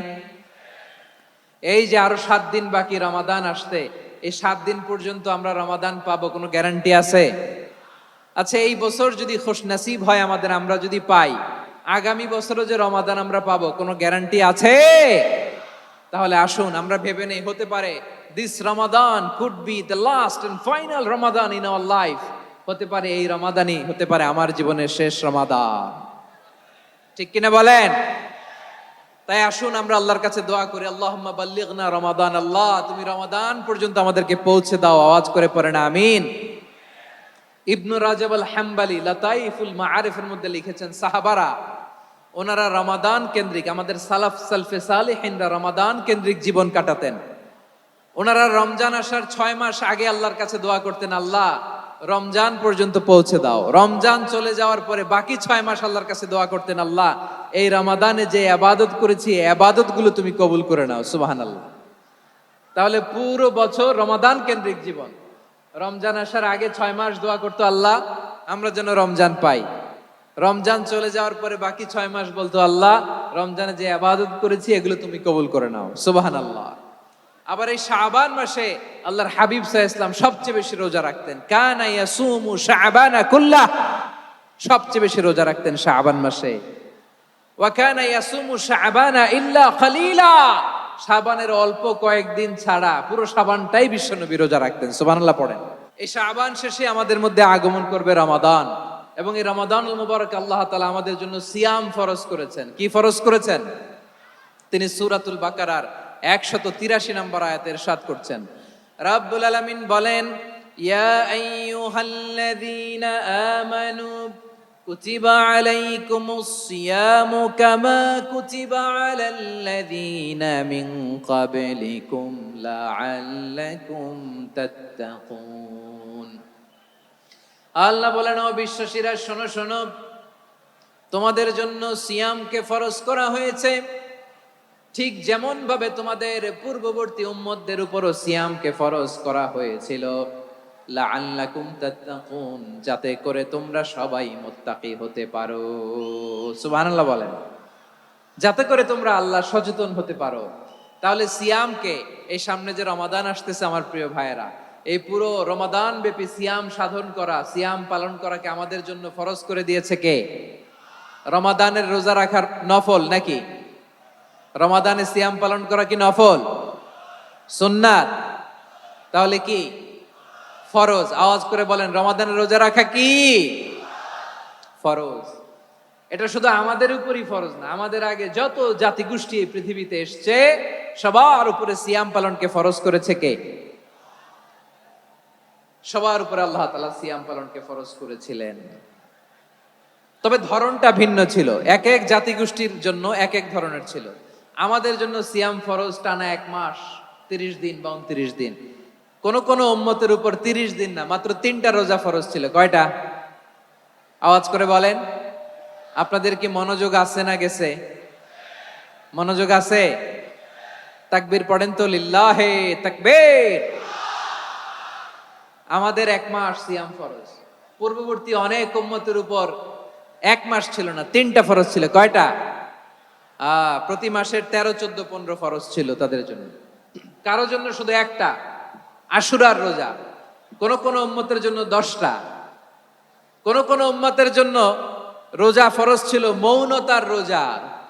এই যে আরো 7 দিন বাকি রমাদান আসতে, এই 7 দিন পর্যন্ত আমরা রমাদান পাবো, কোনো গ্যারান্টি আছে? আচ্ছা, এই বছর যদি খুশনসিব হয় আমাদের, আমরা যদি পাই, আগামী বছরও যে রমাদান আমরা পাবো, কোনো গ্যারান্টি আছে? তাহলে আসুন আমরা ভেবে নেই, হতে পারে this Ramadan could be the last and final Ramadan in our life. হতে পারে এই রমাদানই হতে পারে আমার জীবনের শেষ রমাদান। ঠিক কিনা বলেন? তাই আসুন আমরা আল্লাহর কাছে দোয়া করি, আল্লাহুম্মা বাল্লিগনা রমাদান, আল্লাহ তুমি রমাদান পর্যন্ত আমাদেরকে পৌঁছে দাও। আওয়াজ করে পড়েন আমিন। ইবনু রাজব আল হাম্বলি লাতাইফুল মাআরিফের মধ্যে লিখেছেন, সাহাবারা ওনারা রমাদান কেন্দ্রিক, আমাদের সালফে সালিহিনরা রমাদান কেন্দ্রিক জীবন কাটাতেন। ওনারা রমজান আসার 6 মাস আগে আল্লাহর কাছে দোয়া করতেন, আল্লাহ রমজান পর্যন্ত পৌঁছে দাও। রমজান চলে যাওয়ার পরে বাকি 6 মাস আল্লাহর কাছে দোয়া করতেন, আল্লাহ এই রমাদানে যে ইবাদত করেছি এই ইবাদতগুলো তুমি কবুল করে নাও। সুবহানাল্লাহ। তাহলে পুরো বছর রমাদান কেন্দ্রিক জীবন। রমজান আসার আগে 6 মাস দোয়া করতো, আল্লাহ আমরা যেন রমজান পাই। রমজান চলে যাওয়ার পরে বাকি 6 মাস বলতো, আল্লাহ রমজানে যে ইবাদত করেছি এগুলো তুমি কবুল করে নাও। সুবহানাল্লাহ। আবার এই শাবান মাসে আল্লাহর হাবিব সাল্লাল্লাহু আলাইহি ওয়াসাল্লাম সবচেয়ে বেশি রোজা রাখতেন। কানা ইয়াসুমু শাবানা কুল্লাহ, সবচেয়ে বেশি রোজা রাখতেন শাবান মাসে। ওয়া কানা ইয়াসুমু শাবানা ইল্লা কলিলা, শাবানের অল্প কয়েকদিন ছাড়া পুরো শাবানটাই বিশ্বনবী রোজা রাখতেন। সুবহানাল্লাহ পড়েন। এই শাবান শেষে আমাদের মধ্যে আগমন করবে রমাদান, এবং এই রমাদানুল মুবারক আল্লাহ তাআলা আমাদের জন্য সিয়াম ফরজ করেছেন। কি ফরজ করেছেন? তিনি সূরাতুল বাকারার 183 নম্বর আয়াতে ইরশাদ করছেন, রাব্বুল আলামিন বলেন, ইয়া আইয়ুহাল্লাযীনা আমানু কুতিবা আলাইকুমুস সিয়ামু কামা কুতিবা আলাল্লাযীনা মিন ক্বাবলিকুম লাআল্লাকুম তাত্তাকুন। আল্লাহ বলেন, ও বিশ্বাসীরা শোনো শোনো, তোমাদের জন্য সিয়ামকে ফরজ করা হয়েছে, ঠিক যেমন ভাবে তোমাদের পূর্ববর্তী উম্মতদের উপরও সিয়ামকে ফরজ করা হয়েছিল, লাআল্লাকুম তাত্তাকুন, যাতে করে তোমরা সবাই মুত্তাকি হতে পারো। সুবহানাল্লাহ বলেন, যাতে করে তোমরা আল্লাহ সচেতন হতে পারো। তাহলে সিয়ামকে, এই সামনে যে রমাদান আসতেছে আমার প্রিয় ভাইয়েরা, এই পুরো রমাদান ব্যাপী সিয়াম সাধন করা, সিয়াম পালন করাকে আমাদের জন্য ফরজ করে দিয়েছে কে? রমাদানের রোজা রাখার নফল নাকি? রমাদানে সিয়াম পালন করা কি নফল? সুন্নাত। তাহলে কি ফরজ? আওয়াজ করে বলেন, রমাদানের রোজা রাখা কি ফরজ? এটা শুধু আমাদের উপরই ফরজ না, আমাদের আগে যত জাতিগোষ্ঠী এই পৃথিবীতে এসছে সবার উপরে সিয়াম পালনকে ফরজ করেছে কে? সবার উপরে আল্লাহ তাআলা সিয়াম পালনকে ফরজ করেছিলেন। তবে ধরনটা ভিন্ন ছিল, এক এক জাতিগোষ্ঠীর জন্য এক এক ধরনের ছিল। আমাদের জন্য সিয়াম ফরজ টানা 1 মাস, 30 দিন বা 29 দিন। কোন কোন উম্মতের উপর 30 দিন না, মাত্র 3টা রোজা ফরজ ছিল। কয়টা? আওয়াজ করে বলেন। আপনাদের কি মনোযোগ আছে না গেছে? মনোযোগ আছে? তাকবীর পড়েন তো, লিল্লাহে তাকবীর। আমাদের 1 মাস সিয়াম ফরজ। পূর্ববর্তী অনেক উম্মতের উপর 1 মাস ছিল না, 3টা ফরজ ছিল। কয়টা? প্রতি মাসের 13, 14, 15 ফরজ ছিল তাদের জন্য। কারো জন্য শুধু একটা, আশুরার রোজা। কোন কোন উম্মতের জন্য 10টা। কোন কোন উম্মতের জন্য রোজা ফরজ ছিল মৌনতার রোজা।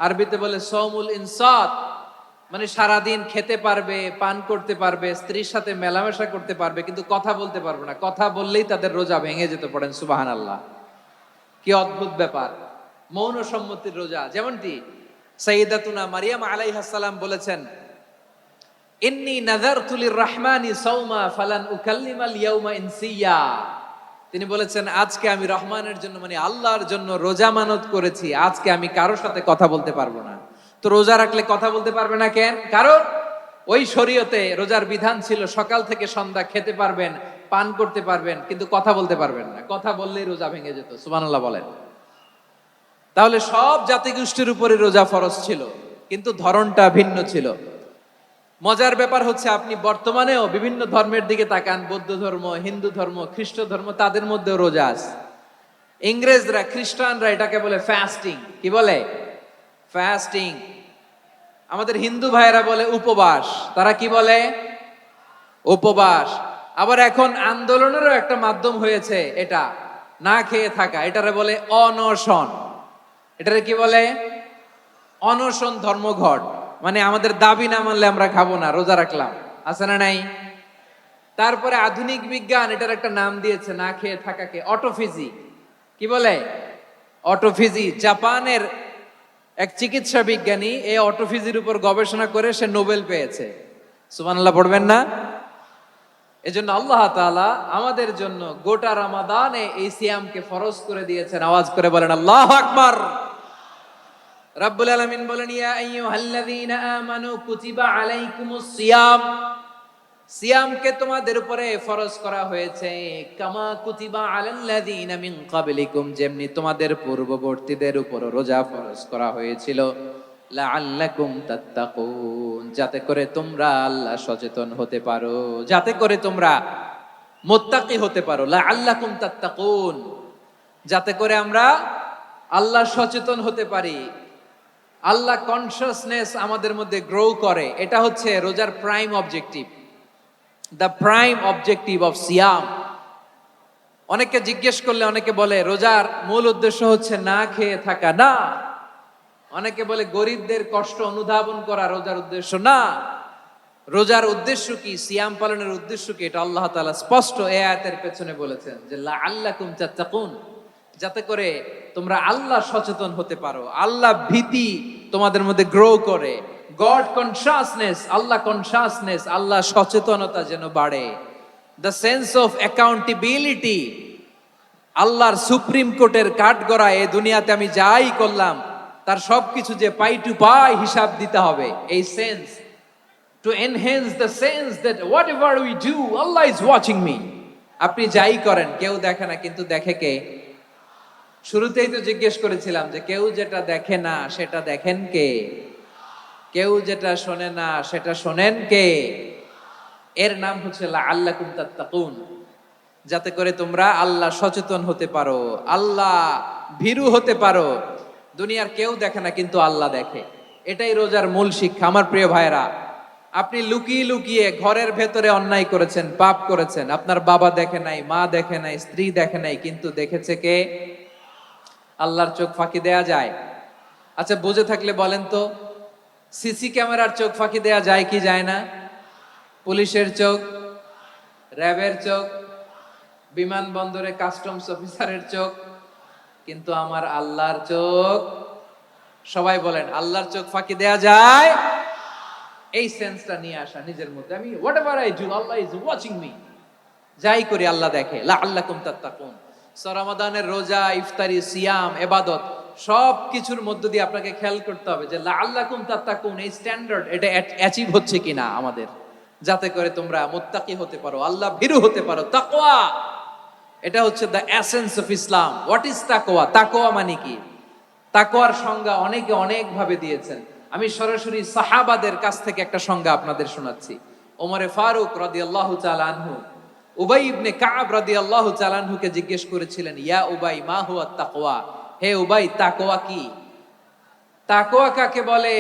আরবিতে বলে সৌমুল ইনসাত, মানে সারাদিন খেতে পারবে, পান করতে পারবে, স্ত্রীর সাথে মেলামেশা করতে পারবে, কিন্তু কথা বলতে পারবে না। কথা বললেই তাদের রোজা ভেঙে যেত। পড়েন সুবহানাল্লাহ। কি অদ্ভুত ব্যাপার! মৌন সম্মতির রোজা। যেমনটি সাইয়্যিদাতুনা মারিয়াম আলাইহাস সালাম বলেছেন, ইন্নী নাযারতু লির-রাহমানি সাওমা ফালান উকাল্লিমাল ইয়াওমা ইনসিয়া। তিনি বলেছেন, আজকে আমি রহমানের জন্য, মানে আল্লাহর জন্য রোজা মানত করেছি, আজকে আমি কারোর সাথে কথা বলতে পারবো না। তো রোজা রাখলে কথা বলতে পারবে না কেন? কারণ ওই শরীয়তে রোজার বিধান ছিল সকাল থেকে সন্ধ্যা খেতে পারবেন, পান করতে পারবেন, কিন্তু কথা বলতে পারবেন না। কথা বললেই রোজা ভেঙে যেত। সুবহানাল্লাহ বলেন। তাহলে সব জাতিগোষ্ঠীর উপরে রোজা ফরজ ছিল, কিন্তু ধরনটা ভিন্ন ছিল। মজার ব্যাপার হচ্ছে, আপনি বর্তমানেও বিভিন্ন ধর্মের দিকে তাকান, বৌদ্ধ ধর্ম, হিন্দু ধর্ম, খ্রিস্ট ধর্ম, তাদের মধ্যেও রোজা আছে। ইংরেজরা, খ্রিস্টানরা এটাকে বলে ফাস্টিং। কি বলে? ফাস্টিং। আমাদের হিন্দু ভাইয়েরা বলে উপবাস। তারা কি বলে? উপবাস। আবার এখন আন্দোলনেরও একটা মাধ্যম হয়েছে এটা, না খেয়ে থাকা। এটারে বলে অনশন। এটারে কি বলে? অনশন ধর্মঘট। মানে আমাদের দাবি না মানলে আমরা খাবো না, রোজা রাখলাম। আছে না নাই? তারপরে আধুনিক বিজ্ঞান এটার একটা নাম দিয়েছে না খেয়ে থাকাকে, অটোফিজি। কি বলে? অটোফিজি। জাপানের এক চিকিৎসা বিজ্ঞানী এই অটোফিজির উপর গবেষণা করে সে নোবেল পেয়েছে। সুবহানাল্লাহ পড়বেন না? এজন্য আল্লাহ তাআলা আমাদের জন্য গোটা রমাদানে এই সিয়ামকে ফরজ করে দিয়েছেন। আওয়াজ করে বলেন আল্লাহু আকবার। রাব্বুল আলামিন বলেন, ইয়া আইয়ুহাল্লাযীনা আমানু কুতিবা আলাইকুমুস সিয়াম। সিয়ামকে তোমাদের উপরে ফরজ করা হয়েছে, কামা কুতিবা আলাল্লাযীনা মিন ক্বাবলিকুম, যেমনি তোমাদের পূর্ববর্তীদের উপর রোজা ফরজ করা হয়েছিল, লাআল্লাকুম তাত্তাকুন, যাতে করে তোমরা আল্লাহ সচেতন হতে পারো, যাতে করে তোমরা মুত্তাকি হতে পারো। লাআল্লাকুম তাত্তাকুন, যাতে করে আমরা আল্লাহ সচেতন হতে পারি, আল্লাহ কনসিয়াসনেস আমাদের মধ্যে গ্রো করে। এটা হচ্ছে রোজার prime objective, the prime objective of সিয়াম। অনেকে জিজ্ঞেস করলে অনেকে বলে রোজার মূল উদ্দেশ্য হচ্ছে না খেয়ে থাকা। না। অনেকে বলে গরিবদের কষ্ট অনুধাবন করা রোজার উদ্দেশ্য। না। রোজার উদ্দেশ্য কি, সিয়াম পালনের উদ্দেশ্য কি, এটা আল্লাহ তাআলা স্পষ্ট এই আয়াতের পেছনে বলেছেন যে লাআল্লাকুম তাত্তাকুন, যাতে করে তোমরা আল্লাহ সচেতন হতে পারো, আল্লাহ ভীতি তোমাদের মধ্যে গ্রো করে, গড কনসিয়াসনেস, আল্লাহ কনসিয়াসনেস, আল্লাহ সচেতনতা যেন বাড়ে, দ্য সেন্স অফ অ্যাকাউন্টেবিলিটি। আল্লাহর সুপ্রিম কোর্টের কাঠগড়া এই দুনিয়াতে আমি যাই করলাম তার সবকিছু যে পাই টু পাই হিসাব দিতে হবে, এই sense, to enhance the sense that what ever we do Allah is watching me. আপনি যাই করেন কেউ দেখে না, কিন্তু দেখে কে? শুরুতেই তো জিজ্ঞেস করেছিলাম যে কেউ যেটা দেখে না সেটা দেখেন কে? কেউ যেটা শোনে না সেটা শোনেন কে? এর নাম হচ্ছে লাআল্লাকুম তাত্তাকুন, যাতে করে তোমরা আল্লাহ সচেতন হতে পারো, আল্লাহ ভীরু হতে পারো। দুনিয়ার কেউ দেখে না, কিন্তু আল্লাহ দেখে। এটাই রোজার মূল শিক্ষা। আমার প্রিয় ভাইরা, আপনি লুকিয়ে লুকিয়ে ঘরের ভেতরে অন্যায় করেছেন, পাপ করেছেন, আপনার বাবা দেখে নাই, মা দেখে নাই, স্ত্রী দেখে নাই, কিন্তু দেখেছে কে? আল্লাহর চোখ ফাঁকি দেয়া যায়? আচ্ছা, বুঝে থাকলে বলেন তো, সিসি ক্যামেরার চোখ ফাঁকি দেয়া যায় কি যায় না? পুলিশের চোখ, র্যাবের চোখ, বিমানবন্দরে কাস্টমস অফিসারের চোখ, কিন্তু আমার আল্লাহর চোখ? সবাই বলেন, আল্লাহর চোখ ফাঁকি দেয়া যায়? এই সেন্সটা নিয়ে আসা নিজের মধ্যে, আমি what ever I do Allah is watching me, যাই করি আল্লাহ দেখে। লাআল্লাকুম তাত্তাকুন, রমাদানের রোজা, ইফতারি, সিয়াম, ইবাদত সব কিছুর মধ্য দিয়ে আপনাকে খেয়াল করতে হবে যে লাআল্লাকুম তাত্তাকুন, এই স্ট্যান্ডার্ড এটা অ্যাচিভ হচ্ছে কিনা আমাদের, যাতে করে তোমরা মুত্তাকি হতে পারো, আল্লাহ ভীরু হতে পারো। তাকওয়া, এটা হচ্ছে the essence of Islam. What is তাকওয়া? তাকওয়া মানে কি? তাকওয়ার সংজ্ঞা অনেকে অনেক ভাবে দিয়েছেন। আমি সরাসরি সাহাবাদের কাছ থেকে একটা সংজ্ঞা আপনাদের শোনাচ্ছি। ওমরে ফারুক রাদিয়াল্লাহু তাআলা আনহু উবাই ইবনে কাব রাদিয়াল্লাহু তাআলা আনহুকে জিজ্ঞেস করেছিলেন, ইয়া উবাই মা হুয়া তাকওয়া, হে উবাই তাকওয়া কি? তাকওয়া কাকে বলে?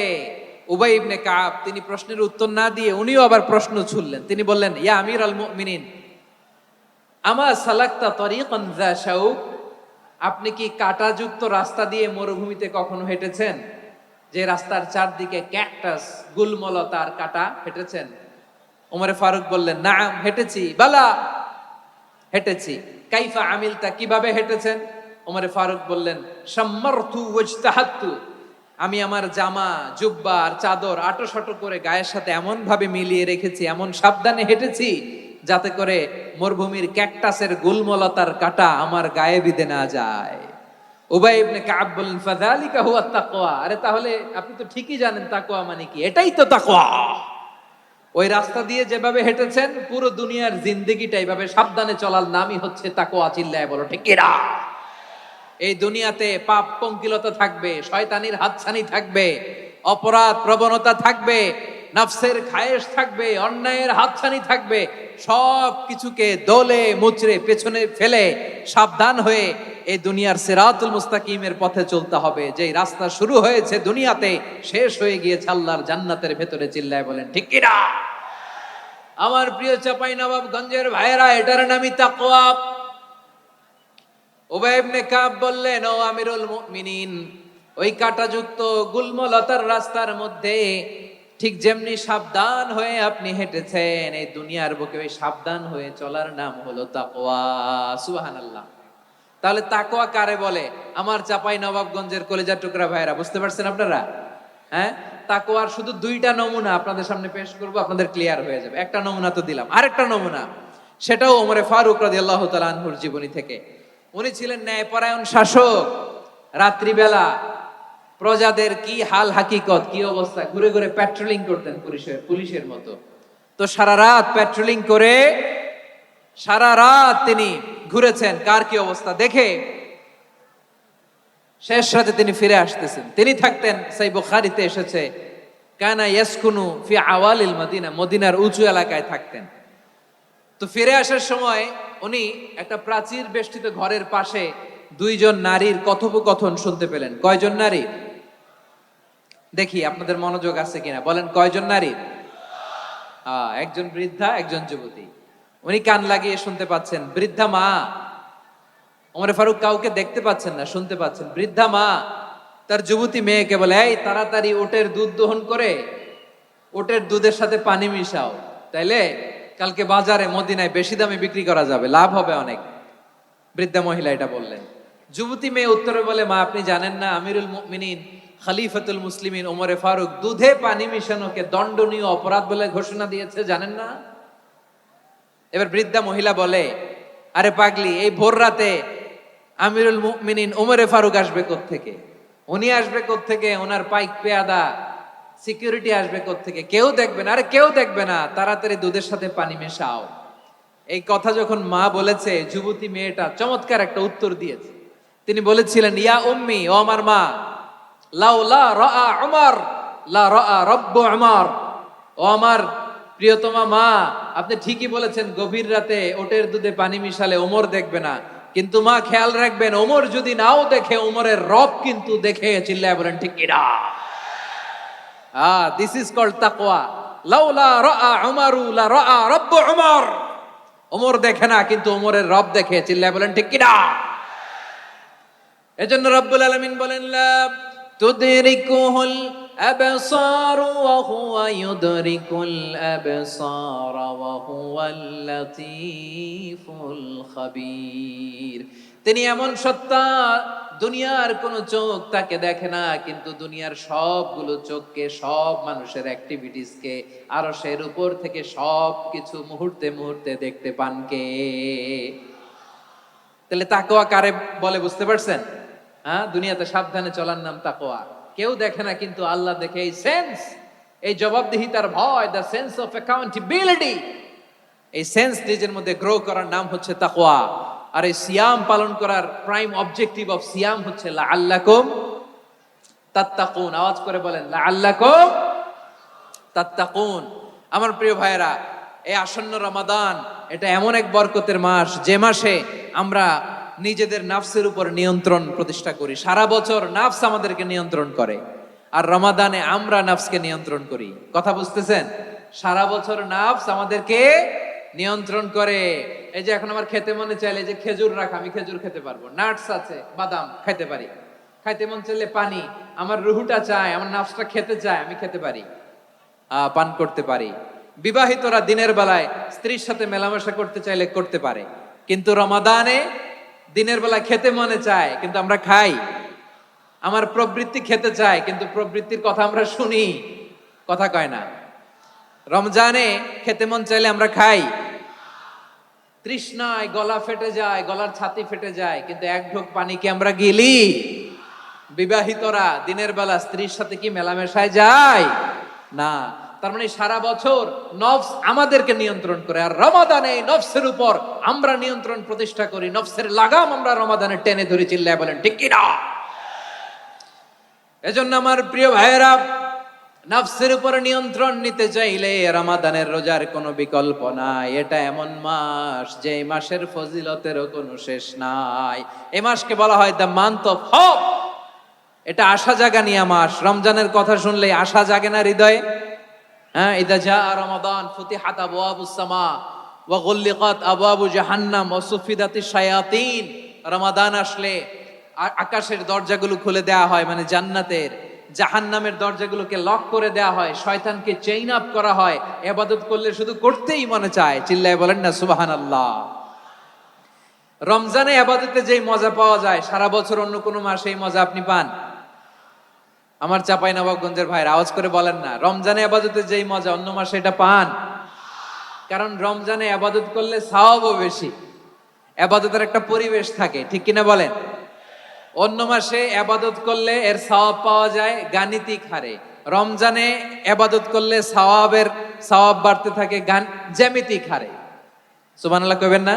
উবাই ইবনে কাব তিনি প্রশ্নের উত্তর না দিয়ে উনিও আবার প্রশ্ন ছুড়লেন। তিনি বললেন, ইয়া আমিরাল মুমিনিন, আমা সালাকতা তরিকান যা শাউক, আপনি কি কাঁটাযুক্ত রাস্তা দিয়ে মরুভূমিতে কখনো হেঁটেছেন? যে রাস্তার চারদিকে ক্যাকটাস, গুলমলতার কাঁটা, হেঁটেছেন? ওমরে ফারুক বললেন, নাম, হেঁটেছি। বালা, হেঁটেছি। কাইফা আমিলতা, কিভাবে হেঁটেছেন? ওমরে ফারুক বললেন, শাম্মারতু ওয়াজতাহাতু, আমি আমার জামা, জুব্বা আর চাদর আটোসাটো করে গায়ের সাথে এমন ভাবে মিলিয়ে রেখেছি, এমন সাবধানে হেঁটেছি যাতে করে মরুভূমির ক্যাকটাসের গুলমলতার কাঁটা আমার গায়ে বিঁধে না যায়। উবাই ইবনে কাব বললেন, ফাযালিকা হুয়া তাকওয়া, আরে তাহলে আপনি তো ঠিকই জানেন তাকওয়া মানে কি, এটাই তো তাকওয়া। ওই রাস্তা দিয়ে যেভাবে হেঁটেছেন, পুরো দুনিয়ার জিন্দেগিটা এইভাবে সাবধানে চলার নামই হচ্ছে তাকওয়া। চিল্লায় বলো ঠিক কিনা? এই দুনিয়াতে পাপ পঙ্কিলতা থাকবে, শয়তানির হাতছানি থাকবে, অপরাধ প্রবণতা থাকবে, নফসের খায়েশ থাকবে, অন্যায়ের হাতছানি থাকবে। সব কিছুকে দলে মুচড়ে পেছনে ফেলে সাবধান হয়ে এই দুনিয়ার সিরাতুল মুস্তাকিমের পথে চলতে হবে। যেই রাস্তা শুরু হয়েছে দুনিয়াতে, শেষ হয়ে গিয়েছে আল্লাহর জান্নাতের ভেতরে। চিল্লায় বলেন ঠিক কিনা? আমার প্রিয় চাঁপাইনবাবগঞ্জের ভাইয়েরা, এটার নামই তাকওয়া। উবাই ইবনে কাব বললেন, ও আমিরুল মুমিনিন, ওই কাঁটাযুক্ত গুলমলতার রাস্তার মধ্যে ঠিক যেমনি সাবধান হয়ে আপনি হেঁটেছেন, এই দুনিয়ার বুকে ওই সাবধান হয়ে চলার নাম হলো তাকওয়া। সুবহানাল্লাহ। তাহলে তাকওয়া কারে বলে? আমার চাঁপাইনবাবগঞ্জের কলিজার টুকরা ভাইয়েরা, বুঝতে পারছেন আপনারা? হ্যাঁ, তাকওয়ার শুধু দুইটা নমুনা আপনাদের সামনে পেশ করব, আপনাদের ক্লিয়ার হয়ে যাবে। একটা নমুনা তো দিলাম, আরেকটা নমুনা, সেটাও ওমরে ফারুক রাদিয়াল্লাহু তাআলা আনহুর জীবনী থেকে। উনি ছিলেন ন্যায়পরায়ণ শাসক। রাত্রিবেলা প্রজাদের কি হাল হাকিকত, কি অবস্থা, ঘুরে ঘুরে প্যাট্রোলিং করতেন পুলিশের মতো। তো সারা রাত প্যাট্রোলিং করে সারা রাত তিনি ঘুরেছেন কার কি অবস্থা দেখে। শেষ রাতে তিনি ফিরে আসতেছেন। তিনি থাকতেন, সেই বুখারীতে এসেছে, কানা ইয়াসকুনু ফি আওয়ালিল মদিনা, মদিনার উঁচু এলাকায় থাকতেন। তো ফিরে আসার সময় উনি একটা প্রাচীর বেষ্টিত ঘরের পাশে দুইজন নারীর কথোপকথন শুনতে পেলেন। কয়জন নারী? দেখি আপনাদের মনোযোগ আছে কিনা, বলেন কয়জন নারী? একজন বৃদ্ধা, একজন যুবতী। উনি কান লাগিয়ে শুনতে পাচ্ছেন। বৃদ্ধা মা, ওমরে ফারুক কাউকে দেখতে পাচ্ছেন না, শুনতে পাচ্ছেন। বৃদ্ধা মা তার যুবতী মেয়েকে বলে, এই তাড়াতাড়ি উটের দুধ দহন করে উটের দুধের সাথে পানি মিশাও, তাইলে কালকে বাজারে মদিনায় বেশি দামে বিক্রি করা যাবে, লাভ হবে অনেক। বৃদ্ধা মহিলা এটা বললেন। যুবতী মেয়ে উত্তরে বলে, মা আপনি জানেন না আমিরুল মুমিনিন খলিফাতুল মুসলিমিন ওমরে ফারুক দুধে পানি মিশানোকে দণ্ডনীয় অপরাধ বলে ঘোষণা দিয়েছে, জানেন না? এবার বৃদ্ধা মহিলা বলে, আরে পাগলি, এই ভোর রাতে আমিরুল মুমিনিন ওমরে ফারুক আসবে কোত্থেকে? উনি আসবে কোত্থেকে? ওনার পাইক পেয়াদা সিকিউরিটি আসবে কোত্থেকে? কেউ দেখবে না। আরে কেউ দেখবে না, তাড়াতাড়ি দুধের সাথে পানি মেশাও। এই কথা যখন মা বলেছে, যুবতী মেয়েটা চমৎকার একটা উত্তর দিয়েছে। তিনি বলেছিলেন, ইয়া উম্মি, ও আমার মা, লাউলা রাআ উমর লা রাআ রব্বু উমর, ও আমার প্রিয়তমা মা, আপনি ঠিকই বলেছেন, গভীর রাতে ওটের দুধে পানি মিশালে ওমর দেখবে না, কিন্তু মা খেয়াল রাখবেন, ওমর যদি নাও দেখে, ওমরের রব কিন্তু দেখে। চিল্লায় বলেন ঠিক কিনা? দিস ইজ কল্ড তাকওয়া। লাউলা রাআ উমরু লা রাআ রব্বু উমর, ওমর দেখে না কিন্তু ওমরের রব দেখে। চিল্লায় বলেন ঠিক কিনা? এজন্য রব্বুল আলামিন বলেন, লা তুদরিকুহুল আবসার ওয়া হুয়া ইউদরিকুল আবসার ওয়া হুয়াল লাতীফুল খাবীর। তিনি এমন সত্তা, দুনিয়ার কোন চোখ তাকে দেখে না, কিন্তু দুনিয়ার সবগুলো চোখকে, সব মানুষের অ্যাক্টিভিটিসকে আরশের উপর থেকে সব কিছু মুহূর্তে মুহূর্তে দেখতে পান কে? তাহলে তাকওয়া কারে বলে বুঝতে পারছেন? হ্যাঁ, দুনিয়াতে সাবধানে চলার নাম তাকওয়া। কেউ দেখে না, কিন্তু আল্লাহ দেখে। এই সেন্স, এই জবাবদিহিতার ভয়, দ্য সেন্স অফ অ্যাকাউন্টেবিলিটি, এই সেন্স নিজের মধ্যে গ্রো করার নাম হচ্ছে তাকওয়া। আর এই সিয়াম পালন করার প্রাইম অবজেক্টিভ অফ সিয়াম হচ্ছে লাআল্লাকুম তাত্তাকুন। আওয়াজ করে বলেন লাআল্লাকুম তাত্তাকুন। আমার প্রিয় ভাইয়েরা, এই আসন্ন রমাদান এটা এমন এক বরকতের মাস, যে মাসে আমরা নিজেদের নাফসের উপর নিয়ন্ত্রণ প্রতিষ্ঠা করি। সারা বছর নাফস আমাদেরকে নিয়ন্ত্রণ করে, আর রমাদানে আমরা নাফসকে নিয়ন্ত্রণ করি। কথা বুঝতেছেন? সারা বছর নাফস আমাদেরকে নিয়ন্ত্রণ করে। এই যে এখন আমার খেতে মনে চাইলে যে খেজুর রাখ, আমি খেজুর খেতে পারবো, নাটস আছে, বাদাম খাইতে পারি। খাইতে মন চাইলে পানি, আমার রুহুটা চায়, আমার নাফসটা খেতে চায়, আমি খেতে পারি, পান করতে পারি। বিবাহিতরা দিনের বেলায় স্ত্রীর সাথে মেলামেশা করতে চাইলে করতে পারে, কিন্তু রমাদানে দিনের বেলায় খেতে মনে চায়, কিন্তু আমরা খাই। আমার প্রবৃত্তি খেতে চায়, কিন্তু প্রবৃত্তির কথা আমরা শুনি, কথা কয় না। রমজানে খেতে মন চাইলে আমরা খাই, তৃষ্ণায় গলা ফেটে যায়, গলার ছাতি ফেটে যায়, কিন্তু এক ঢোক পানি কি আমরা গিলি? বিবাহিতরা দিনের বেলা স্ত্রীর সাথে কি মেলামেশায় যায়? না। তার মানে সারা বছর নফস আমাদেরকে নিয়ন্ত্রণ করে, আর রমাদানে নফসের উপর আমরা নিয়ন্ত্রণ প্রতিষ্ঠা করি। নফসের লাগাম আমরা রমাদানে টেনে ধরে, চিল্লায় বলেন ঠিক কি না? এজন্য আমার প্রিয় ভাইয়েরা, নফসের উপর নিয়ন্ত্রণ নিতে চাইলে রমাদানের রোজার কোনো বিকল্প নাই। এটা এমন মাস যে মাসের ফজিলতেরও কোনো শেষ নাই। এই মাসকে বলা হয় দ্য মান্থ অফ হোপ। এটা আশা জাগানিয়া মাস। রমজানের কথা শুনলে আশা জাগে না হৃদয়ে? হ্যাঁ, ইদা জা রমাদান ফুতিহাত আবওয়াবুস সামা ওয়া গুল্লিকাত আবওয়াবু জাহান্নাম ওয়া সুফিদাতিশ শায়াতিন। রমাদান আসলে আকাশের দরজাগুলো খুলে দেয়া হয়, মানে জান্নাতের। জাহান্নামের দরজাগুলোকে লক করে দেয়া হয়, শয়তানকে চেইন আপ করা হয়। ইবাদত করলে শুধু করতেই মনে চায়, চিল্লায় বলেন না সুবহানাল্লাহ। রমজানে ইবাদতে যেই মজা পাওয়া যায়, সারা বছর অন্য কোনো মাসে এই মজা আপনি পান? আমার চাঁপাইনবাবগঞ্জের ভাইরা আওয়াজ করে বলেন না, রমজানে ইবাদতে যেই মজা অন্য মাসে এটা পান? কারণ রমজানে ইবাদত করলে সওয়াবও বেশি, ইবাদতের একটা পরিবেশ থাকে, ঠিক কিনা বলেন? অন্য মাসে ইবাদত করলে এর সওয়াব পাওয়া যায় গাণিতিক হারে, রমজানে ইবাদত করলে সওয়াব বাড়তে থাকে জ্যামিতিক হারে। সুবহানাল্লাহ কইবেন না?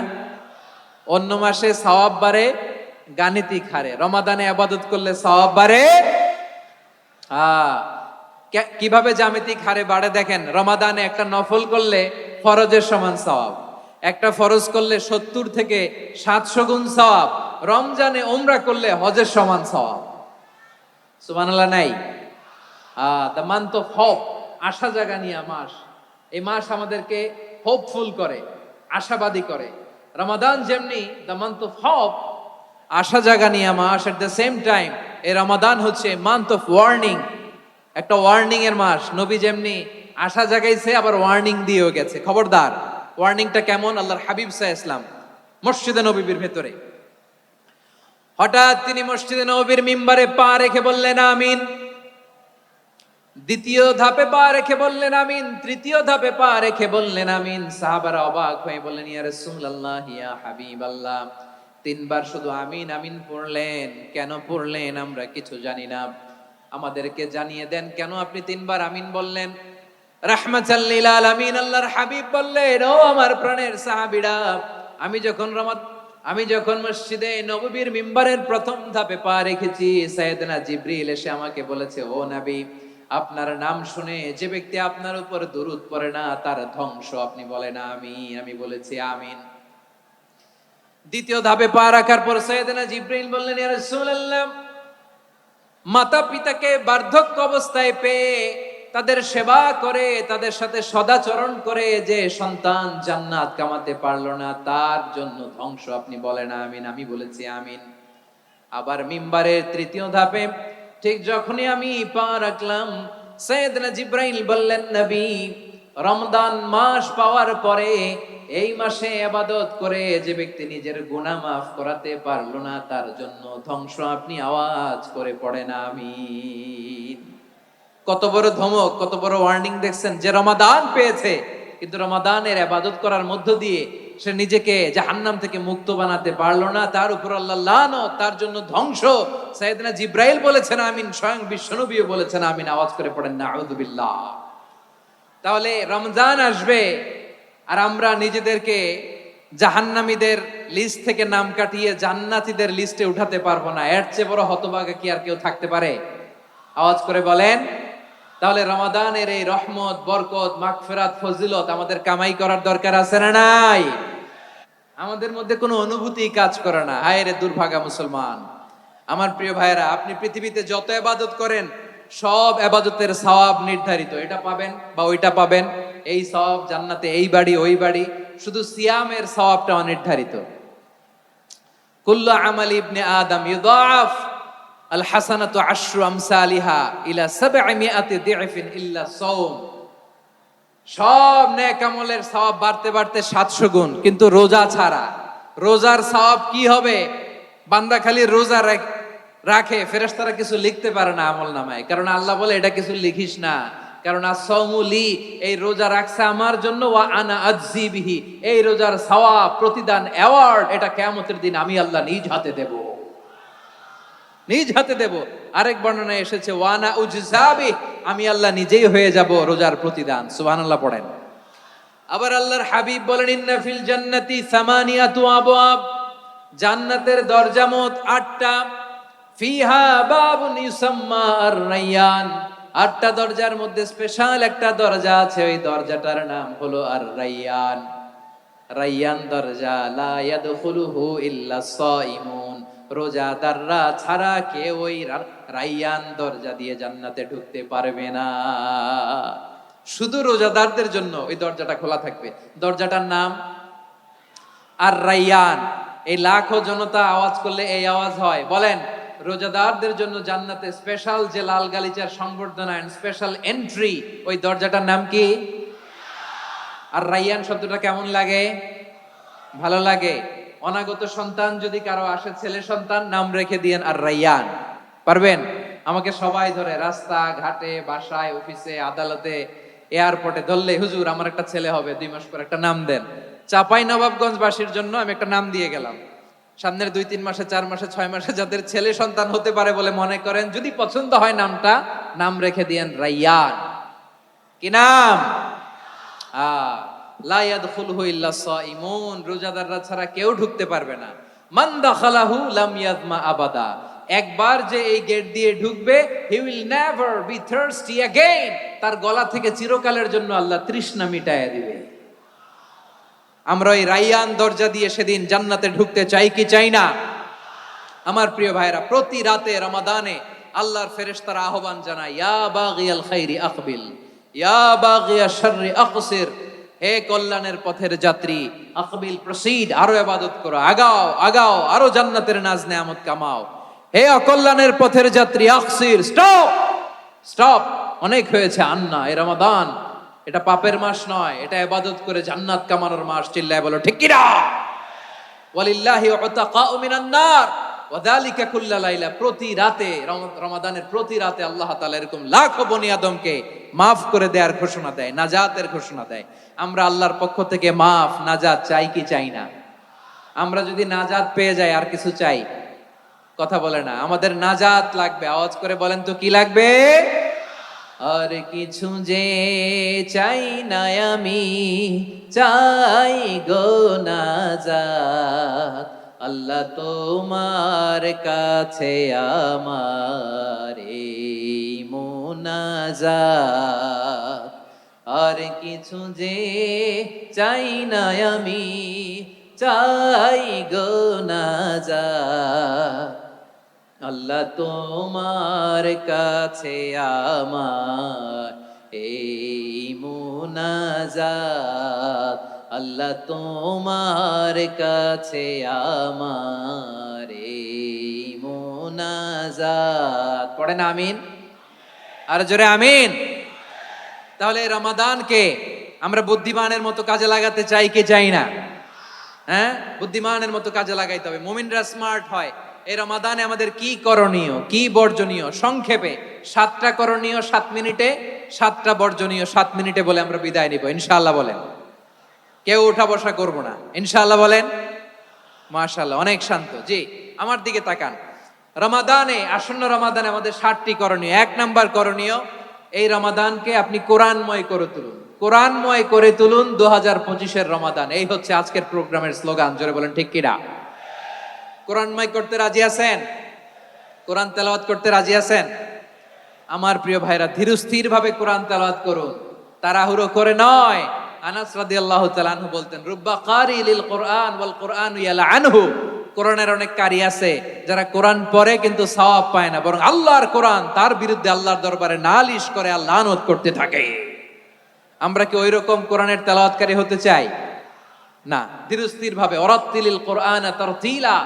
অন্য মাসে সওয়াব বাড়ে গাণিতিক হারে, রমাদানে ইবাদত করলে সওয়াব বাড়ে কিভাবে জ্যামিতিক হারে বাড়ে দেখেন। রমাদানে একটা নফল করলে ফরজের সমান সওয়াব, একটা ফরজ করলে 70 থেকে 700 গুণ সওয়াব। রমজানে উমরা করলে হজের সমান সওয়াব। সুবহানাল্লাহ নাই? দ্য মান্থ অফ হোপ, আশা জাগানিয়া মাস। এই মাস আমাদেরকে হোপফুল করে, আশাবাদী করে। রমাদান যেমনি দ্য মান্থ অফ হোপ, আশা জাগানিয়া মাস, এট দ্য সেম টাইম এই রমাদান হচ্ছে মান্থ অফ ওয়ার্নিং, একটা ওয়ার্নিং এর মাস। নবী যেমনি আশা জাগাইছে, আবার ওয়ার্নিং দিয়েও গেছে, খবরদার। ওয়ার্নিংটা কেমন? আল্লাহর হাবিব সাল্লাল্লাহু আলাইহি ওয়াসাল্লাম মসজিদে নববীর ভেতরে, হঠাৎ তিনি মসজিদে নববীর মিম্বারে পা রেখে বললেন আমিন। দ্বিতীয় ধাপে পা রেখে বললেন আমিন, তৃতীয় ধাপে পা রেখে বললেন আমিন। সাহাবারা অবাক হয়ে বললেন ইয়া রাসূলুল্লাহ, ইয়া হাবিবাল্লাহ, 3 বার শুধু আমিন আমিন পড়লেন, কেন পড়লেন আমরা কিছু জানি না, আমাদেরকে জানিয়ে দেন কেন আপনি 3 বার আমিন বললেন। রাহমাতাল লিল আলামিন আল্লাহর হাবিব বললেন, ও আমার প্রাণের সাহাবীরা, আমি যখন মসজিদে নববীর মিম্বারের প্রথম ধাপে পা রেখেছি, সাইয়েদনা জিবরিল এসে আমাকে বলেছে, ও নবী, আপনার নাম শুনে যে ব্যক্তি আপনার উপর দুরূদ পড়ে না তার ধ্বংস। আপনি বলেন আমিন। আমি বলেছি আমিন। দ্বিতীয় ধাপে পা রাখার পর সাইয়েদনা জিবরিল বললেন, ইয়া রাসূলুল্লাহ, মাতা পিতাকে বার্ধক্য অবস্থায় পেয়ে তাদের সেবা করে, তাদের সাথে সদাচরণ করে যে সন্তান জান্নাত কামাতে পারলো না, তার জন্য ধ্বংস। আপনি বলেন আমিন। আমি বলেছি আমিন। আবার মিম্বারের তৃতীয় ধাপে ঠিক যখনই আমি পা রাখলাম, সাইয়েদনা জিবরাইল বললেন, নবী, রমজান মাস পাওয়ার পরে এই মাসে ইবাদত করে যে ব্যক্তি নিজের গুনাহ মাফ করাতে পারলো না, তার জন্য ধ্বংস। আপনি আওয়াজ করে পড়েন আমিন। কত বড় ধমক, কত বড় ওয়ার্নিং দেখছেন, যে রমাদান পেয়েছে কিন্তু রমাদানের ইবাদত করার মধ্য দিয়ে সে নিজেকে জাহান্নাম থেকে মুক্ত বানাতে পারলো না, তার উপর আল্লাহ লানত, তার জন্য ধ্বংস। সাইয়েদনা জিব্রাইল বলেছেন আমিন, স্বয়ং বিশ্বনবীও বলেছেন আমিন। আওয়াজ করে পড়েন নাউযু বিল্লাহ। তাহলে রমজান আসবে আর আমরা নিজেদেরকে জাহান্নামীদের লিস্ট থেকে নাম কাটিয়ে জান্নাতীদের লিস্টে উঠাতে পারবো না। এর চেয়ে বড় হতভাগা কি আর কেউ থাকতে পারে? আওয়াজ করে বলেন। তাহলে রমাদানের এই রহমত, বরকত, মাগফিরাত, ফজিলত আমাদের কামাই করার দরকার আছে না নাই? আমাদের মধ্যে কোনো অনুভূতি কাজ করে না। হায় রে দুর্ভাগা মুসলমান। আমার প্রিয় ভাইরা, আপনি পৃথিবীতে যত ইবাদত করেন সব ইবাদতের সওয়াব নির্ধারিত। এটা পাবেন বা ওইটা পাবেন, এই সওয়াব জান্নাতে, এই বাড়ি ওই বাড়ি। শুধু সিয়ামের সওয়াবটা অনির্ধারিত। কুল্লু আমালি ইবনে আদম ইউদাফ আল হাসানাতু আশরু আমসালিহা ইলা 700 দি'ফিন ইল্লা সাওম। সব নেক আমলের সওয়াব বাড়তে বাড়তে 700 গুণ, কিন্তু রোজা ছাড়া। রোজার সওয়াব কি হবে? বান্দা খালি রোজা রাখে, ফেরেশতারা কিছু লিখতে পারে না আমল নামায়, কারণ আল্লাহ বলে এটা কিছু লিখিস না, কারণ as-সাওমু লি, এই রোজা রাখছে আমার জন্য, ওয়া আনা আজজি বিহি, এই রোজার সওয়াব, প্রতিদান, অ্যাওয়ার্ড এটা কিয়ামতের দিন আমি আল্লাহ নিজ হাতে দেব, নিজ হাতে দেব। আরেক বর্ণনায় এসেছে ওয়ানা উজজাবি, আমি আল্লাহ নিজেই হয়ে যাব রোজার প্রতিদান। সুবহানাল্লাহ পড়েন। আবার আল্লাহর হাবিব বলেন ইন্না ফিল জান্নাতি সামানিয়াতু আবওয়াব, জান্নাতের দরজা মোট 8টা। ফিহা বাবুন ইউসাম্মা আর-রায়্যান, 8টা দরজার মধ্যে স্পেশাল একটা দরজা আছে, ওই দরজাটার নাম হলো আর-রায়্যান। রায়্যান দরজা, লা ইয়াদখুলুহু ইল্লা সাইমুন, রোজাদাররা ছাড়া কেউ ওই রায়্যান দরজা দিয়ে জান্নাতে ঢুকতে পারবে না। শুধু রোজাদারদের জন্য ওই দরজাটা খোলা থাকবে। দরজাটার নাম আর-রায়্যান। এই লাখো জনতা আওয়াজ করলে এই আওয়াজ হয়, বলেন রোজাদারদের জন্য জান্নাতে স্পেশাল যে লাল গালিচার সংবর্ধনা এন্ড স্পেশাল এন্ট্রি, ওই দরজাটার নাম কি? আর-রায়্যান শব্দটা কেমন লাগে? ভালো লাগে। অনাগত সন্তান যদি কারো আসে, ছেলে সন্তান, নাম রেখে দিয়েন আর-রায়্যান। পারবেন? আমাকে সবাই ধরে রাস্তা ঘাটে, বাসায়, অফিসে, আদালতে, এয়ারপোর্টে ধরলে, হুজুর আমার একটা ছেলে হবে 2 মাস পর, একটা নাম দেন। চাপাই নবাবগঞ্জবাসীর জন্য আমি একটা নাম দিয়ে গেলাম। সামনের 2-3 মাসে, 4 মাসে, 6 মাসে যাদের ছেলে সন্তান হতে পারে বলে মনে করেন, যদি পছন্দ হয় নামটা, নাম রেখে দিয়েন রায়্যান। কি নাম? লা ইয়াদখুলুহু ইল্লা সাইমুন, রোজাদাররা ছাড়া কেউ ঢুকতে পারবে না। মান দাখালাহু লাম ইয়াজমা আবাদা, একবার যে এই গেট দিয়ে ঢুকবে, he will never be thirsty again, তার গলা থেকে চিরকালের জন্য আল্লাহ তৃষ্ণা মিটায়া দিবে। আমরা এই রায়্যান দরজা দিয়ে সেদিন জান্নাতে ঢুকতে চাই কি চাই না? আমার প্রিয় ভাইরা, প্রতি রাতে রমাদানে আল্লাহর ফেরেশতারা আহ্বান জানায়, ইয়া বাগিয়াল খাইরি আকবিল, ইয়া বাগিয়াশ শাররি আকসির, হে কল্যাণের পথের যাত্রী, আকবিল প্রসিড, আরো ইবাদত করো, আগাও আগাও, আরো জান্নাতের নাজ নেয়ামত কামাও। হে অকল্যাণের পথের যাত্রী, আকসির, স্টপ স্টপ, অনেক হয়েছে। আন্না, এই রমাদান এটা পাপের মাস নয়, এটা ইবাদত করে জান্নাত কামানোর মাস। চিল্লায় বলো ঠিক কি না? ওয়ালিল্লাহি উতাকাউ মিনান নার ওয়া যালিকা কুল্লা লাইলা, প্রতি রাতে, রমাদানের প্রতি রাতে আল্লাহ তাআলা এরকম লাখো বনি আদমকে মাফ করে দেওয়ার ঘোষণা দেয়, নাজাতের ঘোষণা দেয়। আমরা আল্লাহর পক্ষ থেকে মাফ, নাজাত চাই কি চাই না? আমরা যদি নাজাত পেয়ে যাই আর কিছু চাই? কথা বলে না। আমাদের নাজাত লাগবে। আওয়াজ করে বলেন তো কি লাগবে? আর কিছু যে চাই না আমি, চাই গো নাজাত, আল্লাহ তোমার কাছে আমার এই মুনাজাত। আর কিছু যে চাই না আমি, চাই গো নাজাত, আল্লাহ তোমার কাছে আমার এই মুনাজাত, আল্লাহ তোমার কাছে আমার এই মুনাজাত। পড়েন আমিন, আর জোরে আমিন। তাহলে রমাদানকে আমরা বুদ্ধিমানের মতো কাজে লাগাতে চাই কি চাই না? হ্যাঁ, বুদ্ধিমানের মতো কাজে লাগাইতে হবে। মুমিনরা স্মার্ট হয়। এই রমাদানে আমাদের কি করণীয়, কি বর্জনীয়, সংক্ষেপে 7টা করণীয় 7 মিনিটে, 7টা বর্জনীয় 7 মিনিটে বলে আমরা বিদায় নিব ইনশাআল্লাহ। বলেন কেউ উঠা বসা করবো না, ইনশাআল্লাহ বলেন। মাশাআল্লাহ, অনেক শান্ত। জি, আমার দিকে তাকান। রমাদানে, আসন্ন রমাদানে আমাদের 7টি করণীয়। 1 নাম্বার করণীয়, এই রমাদানকে আপনি কোরআনময় করে তুলুন। কোরআনময় করে তুলুন 2025-এর রমাদান। এই হচ্ছে আজকের প্রোগ্রামের স্লোগান। জোরে বলেন ঠিক কিনা? কোরআনময় করতে রাজি আছেন? কোরআন তেলাওয়াত করতে রাজি আছেন? আমার প্রিয় ভাইরা, ধীরস্থির ভাবে কোরআন তেলাওয়াত করুন, তাড়াহুড়ো করে নয়। আনাস রাদিয়াল্লাহু তাআলা আনহু বলতেন, রুব্বা কারি লিল কোরআন ওয়াল কোরআনু ইয়ালআনহু। কোরআনের অনেক কারি আছে যারা কোরআন পড়ে কিন্তু সওয়াব পায় না, বরং আল্লাহর কোরআন তার বিরুদ্ধে আল্লাহর দরবারে নালিশ করে আর লানত করতে থাকে। আমরা কি ওইরকম কোরআনের তেলাওয়াতকারী হতে চাই? না। ধীরস্থির ভাবে ওরাত্তিলিল কোরআনা তারতিলা,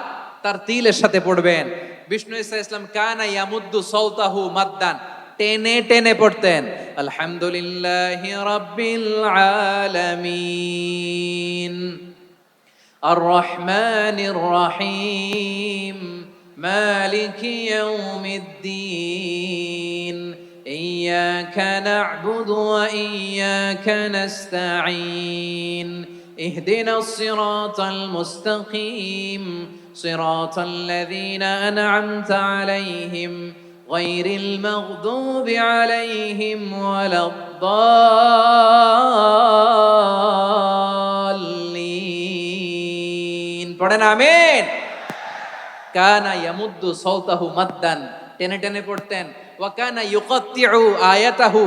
তারতিলের সাথে পড়বেন। বিষ্ণু ঈসা ইসলাম কানা ইয়ামুদ্দু সাওতাহু মাদ্দান, টেনে টেনে পড়তেন। আলহামদুলিল্লাহি রাব্বিল আলামিন আর রহমানির রহিম মালিকি ইয়াউমিদ্দিন ইয়্যাকা না'বুদু ওয়া ইয়্যাকা নাস্তাঈন اهدنا الصراط المستقيم صراط الذين أنعمت عليهم غير المغضوب عليهم ولا الضالين পড়েন আমিন। কানা ইয়ামুদ্দু সাওতাহু মাদ্দান, টেনে টেনে পড়তেন। ওয়া কানা ইউকাত্তিউ আয়াতাহু,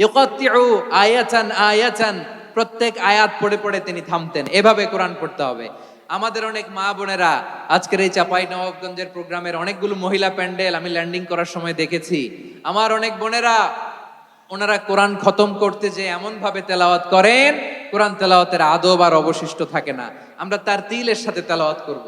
ইউকাত্তিউ আয়াতান আয়াতান, প্রত্যেক আয়াত পড়ে পড়ে তিনি থামতেন। এভাবে কোরআন পড়তে হবে। আমাদের অনেক মা বোনেরা আজকের এই চাঁপাইনবাবগঞ্জের প্রোগ্রামের অনেকগুলো মহিলা প্যান্ডেল আমি ল্যান্ডিং করার সময় দেখেছি। আমার অনেক বোনেরা, ওনারা কোরআন খতম করতে যে এমন ভাবে তেলাওয়াত করেন, কোরআন তেলাওয়াতের আদব আর অবশিষ্ট থাকে না। আমরা তারতিলের সাথে তেলাওয়াত করব,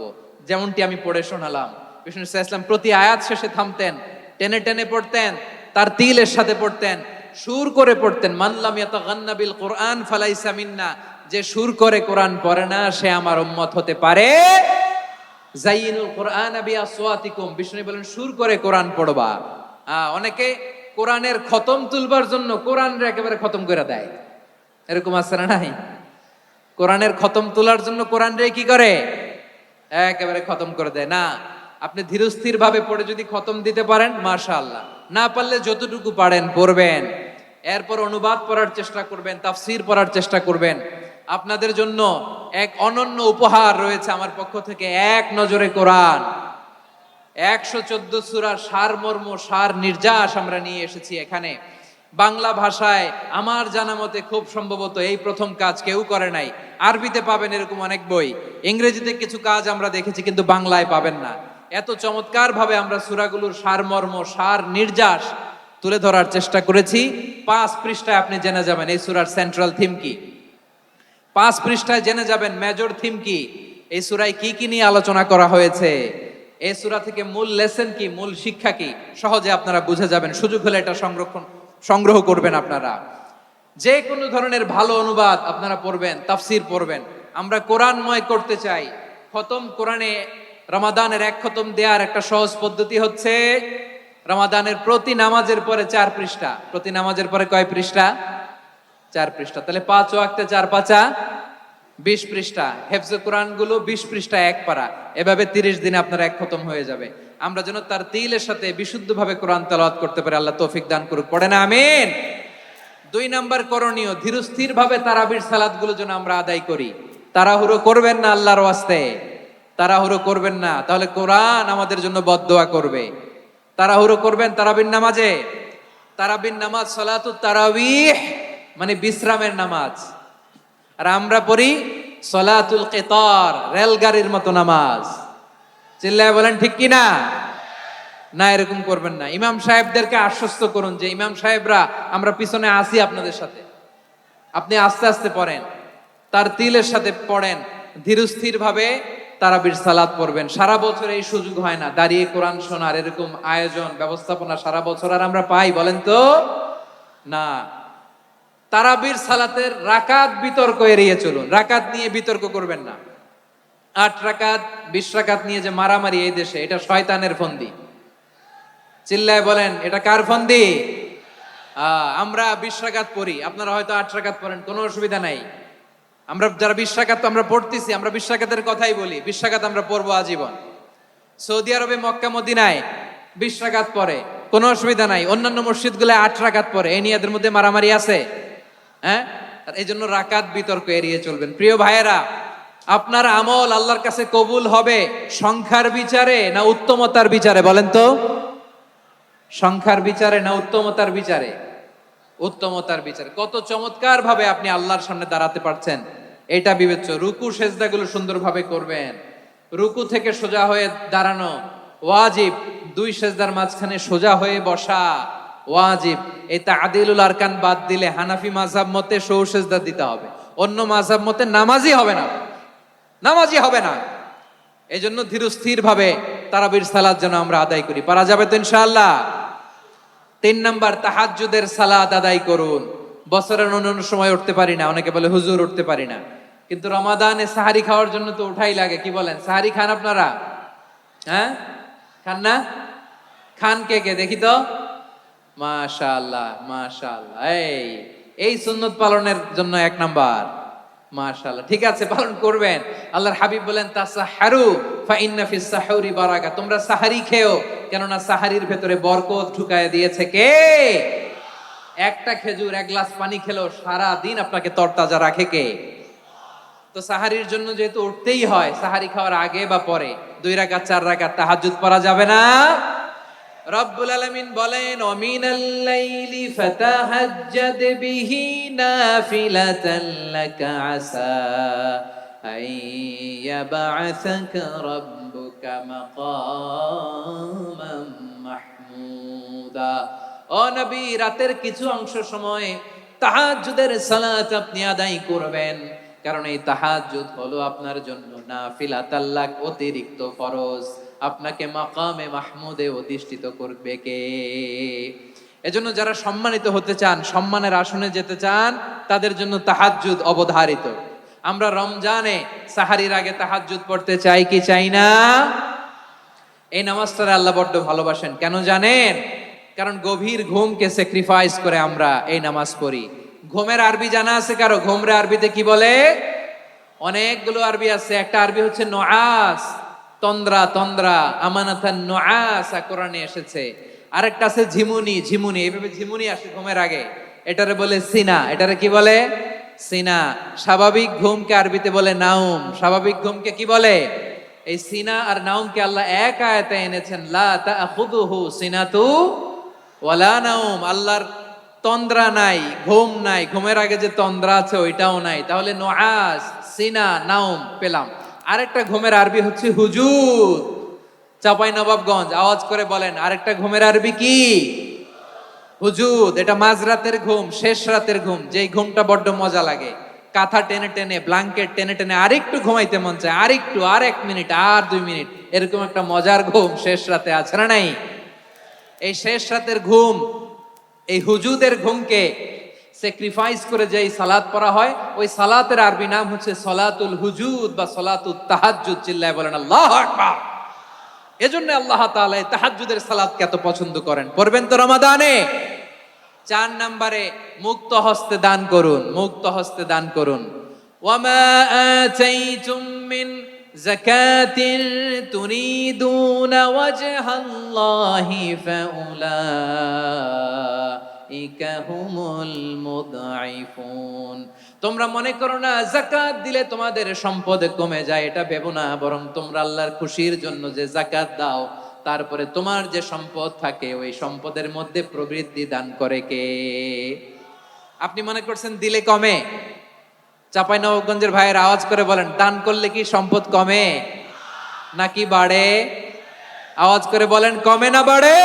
যেমনটি আমি পড়ে শোনালাম। বিষ্ণু ইসলাম প্রতি আয়াত শেষে থামতেন, টেনে টেনে পড়তেন, তারতিলের সাথে পড়তেন, সুর করে পড়তেন। মানলাম ইয়াতাগান্না বিল কোরআন ফালাইসা মিন্না, যে সুর করে কোরআন পড়ে না সে আমার উম্মত হতে পারে। জাইয়িনুল কোরআন বিআসওয়াতিকুম, বিষ্ণু বলেন সুর করে কোরআন পড়বা। অনেকে কোরআনের খতম তুলবার জন্য কোরআনরে একেবারে খতম করে দেয়, এরকম আছে না নাই? কোরআনের খতম তোলার জন্য কোরআনরে কি করে? একেবারে খতম করে দেয় না। আপনি ধীরস্থির ভাবে পড়ে যদি খতম দিতে পারেন মাশাআল্লাহ, না পারলে যতটুকু পারেন পড়বেন। এরপর অনুবাদ পড়ার চেষ্টা করবেন, তাফসীর পড়ার চেষ্টা করবেন। আপনাদের জন্য এক অনন্য উপহার রয়েছে আমার পক্ষ থেকে, এক নজরে কোরআন। 114 সূরার সারমর্ম, সার নির্যাস আমরা নিয়ে এসেছি এখানে বাংলা ভাষায়। আমার জানা মতে খুব সম্ভবত এই প্রথম কাজ কেউ করে নাই। আরবিতে পাবেন এরকম অনেক বই, ইংরেজিতে কিছু কাজ আমরা দেখেছি, কিন্তু বাংলায় পাবেন না। এত চমৎকার ভাবে আমরা সূরাগুলোর সারমর্ম, সার নির্যাস তুলে ধরার চেষ্টা করেছি। 5 পৃষ্ঠায় আপনি জেনে যাবেন এই সূরার সেন্ট্রাল থিম কি। 5 পৃষ্ঠায় জেনে যাবেন মেজর থিম কি, এই সূরায় কি কি নিয়ে আলোচনা করা হয়েছে, এই সূরা থেকে মূল লেসন কি, মূল শিক্ষা কি, সহজে আপনারা বুঝে যাবেন। সুযোগ হলে এটা সংগ্রহ করবেন। আপনারা যে কোনো ধরনের ভালো অনুবাদ আপনারা পড়বেন, তাফসীর পড়বেন। আমরা কোরআনময় করতে চাই। খতম কোরআনে রমাদানের 1 খতম দেওয়ার একটা সহজ পদ্ধতি হচ্ছে রমাদানের প্রতি নামাজের পরে 4 পৃষ্ঠা। প্রতি নামাজের পরে কয় পৃষ্ঠা? 4 পৃষ্ঠা। তাহলে 5 ওয়াক্তে 4 পাঁচা 20 পৃষ্ঠা। হেফজে কোরআন গুলো 20 পৃষ্ঠা, 1 পারা। এভাবে 30 দিনে আপনার 1 খতম হয়ে যাবে। আমরা যেন তার তিলের সাথে বিশুদ্ধভাবে কোরআন তেলাওয়াত করতে পারি, আল্লাহ তৌফিক দান করুক। পড়ে না আমিন। 2 নাম্বার করণীয়, ধীরস্থির ভাবে তারাবির সালাত গুলো যেন আমরা আদায় করি। তাড়াহুড়ো করবেন না আল্লাহর ওয়াস্তে, তাড়াহুড়ো করবেন না, তাহলে কোরআন আমাদের জন্য বদদোয়া করবে। তাড়াহুড়ো করবেন তারাবির নামাজে। তারাবির নামাজ সালাতুত তারাবিহ মানে বিশ্রামের নামাজ। আর আমরা পড়ি সালাতুল কিতার, রেলগাড়ির মতো নামাজ। চিল্লায় বলেন ঠিক কি না? না, এরকম করবেন না। ইমাম সাহেবদেরকে আশ্বস্ত করুন যে ইমাম সাহেবরা আমরা পিছনে আসি আপনাদের সাথে, আপনি আস্তে আস্তে পড়েন, তার তিলের সাথে পড়েন, ধীরস্থির ভাবে তারাবির সালাত পড়বেন। সারা বছর এই সুযোগ হয় না দাঁড়িয়ে কোরআন শোনার, এরকম আয়োজন ব্যবস্থাপনা সারা বছর আর আমরা পাই বলেন তো না। তারাবির সালাতের রাকাত বিতর্ক এড়িয়ে চলুন। রাকাত নিয়ে বিতর্ক করবেন না। 8 রাকাত 20 রাকাত নিয়ে যে মারামারি এই দেশে, এটা শয়তানের ফন্দি। চিল্লায় বলেন এটা কার ফন্দি? আমরা 20 রাকাত পড়ি, আপনারা হয়তো 8 রাকাত পড়েন, কোনো অসুবিধা নাই। আমরা যারা 20 রাকাত তো আমরা পড়তেছি, আমরা 20 রাকাতের কথাই বলি, 20 রাকাত আমরা পড়বো আজীবন। সৌদি আরবে মক্কা মদিনায় 20 রাকাত পড়ে, কোনো অসুবিধা নাই। অন্যান্য মসজিদগুলো 8 রাকাত পড়ে, এই নিয়ে এদের মধ্যে মারামারি আছে? হ্যাঁ, আর এই জন্য রাকাত বিতর্ক এড়িয়ে চলবেন। প্রিয় ভাইয়েরা, আপনার আমল আল্লাহর কাছে কবুল হবে সংখ্যার বিচারে না উত্তমতার বিচারে? বলেন তো, সংখ্যার বিচারে না উত্তমতার বিচারে? উত্তমতার বিচারে। কত চমৎকার ভাবে আপনি আল্লাহর সামনে দাঁড়াতে পারছেন এটা বিবেচ্য। রুকু সেজদাগুলো সুন্দরভাবে করবেন, রুকু থেকে সোজা হয়ে দাঁড়ানো ওয়াজিব, 2 সেজদার মাঝখানে সোজা হয়ে বসা ওয়াজিব। এই তা'দিলুল আরকান বাদ দিলে হানাফি মাযহাব মতে সৌ সেজদা দিতে হবে, অন্য মাযহাব মতে নামাজই হবে না, নামাজই হবে না। এই জন্য ধীরস্থির ভাবে তারাবির সালাত যেন আমরা আদায় করি। পারা যাবে তো ইনশাআল্লাহ? 3 নাম্বার, তাহাজ্জুদের সালাত আদায় করুন। বছরের অন্যান্য সময় উঠতে পারি না, অনেকে বলে হুজুর উঠতে পারি না, কিন্তু রমাদানে সাহারি খাওয়ার জন্য তো উঠাই লাগে। কি বলেন, সাহারি খান আপনারা? হ্যাঁ, খান না? খান কে কে দেখি তো? মাশাআল্লাহ মাশাআল্লাহ, এই সুন্নত পালনের জন্য 1 নাম্বার। মাশাআল্লাহ, ঠিক আছে, পালন করবেন। আল্লাহর হাবিব বলেন তাসাহহারু ফা ইন্না ফিস সাহুরি বারাকা, তোমরা সাহারি খেও, কেননা সাহারির ভেতরে বরকত ঢুকায় দিয়েছে কে? একটা খেজুর, 1 গ্লাস পানি খেলেও সারা দিন আপনাকে তরতাজা রাখে কে? তো সাহারির জন্য যেহেতু উঠতেই হয়, সাহারি খাওয়ার আগে বা পরে 2 রাকাত 4 রাকাত তাহাজ্জুদ পড়া যাবে না? রব্বুল আলামিন বলেন ওয়ামিনাল লাইলি ফাতাহাজ্জাদ বিহি নাফিলাতান লাকা আসা আইয়াবআসাকা রাব্বুকা মাকামান মাহমুদা। ও নবী, রাতের কিছু অংশ সময় তাহাজ্জুদের সালাত আপনি আদায় করবেন, কারণ এই তাহাজ্জুদ হলো আপনার জন্য নাফিলাতাল লাক, অতিরিক্ত ফরজ। আপনাকে মাকামে মাহমুদে অধিষ্ঠিত করবে কে? এজন্য যারা সম্মানিত হতে চান, সম্মানের আসনে যেতে চান, তাদের জন্য তাহাজ্জুদ অবধারিত। আমরা রমজানে সাহারির আগে তাহাজ্জুদ পড়তে চাই কি চাই না? এই নামাজটারে আল্লাহ বড্ড ভালোবাসেন, কেন জানেন? কারণ গভীর ঘুমকে স্যাক্রিফাইস করে আমরা এই নামাজ পড়ি। ঘুমের আরবি জানা আছে কারো? ঘুমরে আরবিতে কি বলে? অনেকগুলো আরবি আছে। একটা আরবি হচ্ছে নুআস, তন্দ্রা, তন্দ্রা, আমানাতান নুআসা কোরআনে এসেছে। আরেকটা আছে ঝিমুনি, ঝিমুনি, এইভাবে ঝিমুনি আসে ঘুমের আগে, এটারে বলে সিনা। এটারে কি বলে? সিনা। স্বাভাবিক ঘুমকে আরবিতে বলে নাউম। স্বাভাবিক ঘুমকে কি বলে? এই সিনা আর নাউমকে আল্লাহ এক আয়াতে এনেছেন, লা তাখুযুহু সিনাতু ওয়ালা নাউম। আল্লাহর তন্দ্রা নাই, ঘুম নাই, ঘুমের আগে যে তন্দ্রা আছে ওইটাও নাই। তাহলে নুআস, সিনা, নাউম পেলাম। আরেকটা ঘুমের আরবি হচ্ছে হুজুদ। চাঁপাইনবাবগঞ্জ আওয়াজ করে বলেন, আরেকটা ঘুমের আরবি কি? হুজুদ। এটা মাঝরাতের ঘুম, শেষ রাতের ঘুম, যেই ঘুমটা বড্ড মজা লাগে। কাঁথা টেনে টেনে, ব্ল্যাঙ্কেট টেনে টেনে আরেকটু ঘুমাইতে মন চায়, আরেকটু, আর 1 মিনিট, আর 2 মিনিট, এরকম একটা মজার ঘুম শেষ রাতে আছে না নাই? এই শেষ রাতের ঘুম, এই হুজুদের ঘুমকে স্যাক্রিফাইস করে যেই সালাত পড়া হয়, ওই সালাতের আরবি নাম হচ্ছে সলাতুল হুজুদ বা সলাতুত তাহাজ্জুদ। চিল্লায় বলেন আল্লাহু আকবার। এজন্য আল্লাহ তাআলা এই তাহাজ্জুদের সালাতকে এত পছন্দ করেন। পড়বেন তো রমাদানে? 4 নম্বরে মুক্ত হস্তে দান করুন, মুক্ত হস্তে দান করুন। ওয়ামা আতাইতুম মিন যাকাতিন তুরিদুনা ওয়াজহাল্লাহি ফাউলাইকা হুমুল মুদঈফুন। তোমরা মনে করো না যাকাত দিলে তোমাদের সম্পদ কমে যায়, এটা ভেবো না। বরং তোমরা আল্লাহর খুশির জন্য যে যাকাত দাও, তারপরে তোমার যে সম্পদ থাকে ওই সম্পদের মধ্যে প্রবৃদ্ধি দান করে কে? আপনি মনে করছেন দিলে কমে? চাঁপাইনবাবগঞ্জের ভাইয়ের আওয়াজ করে বলেন, দান করলে কি সম্পদ কমে নাকি বাড়ে? আওয়াজ করে বলেন, কমে না বাড়ে?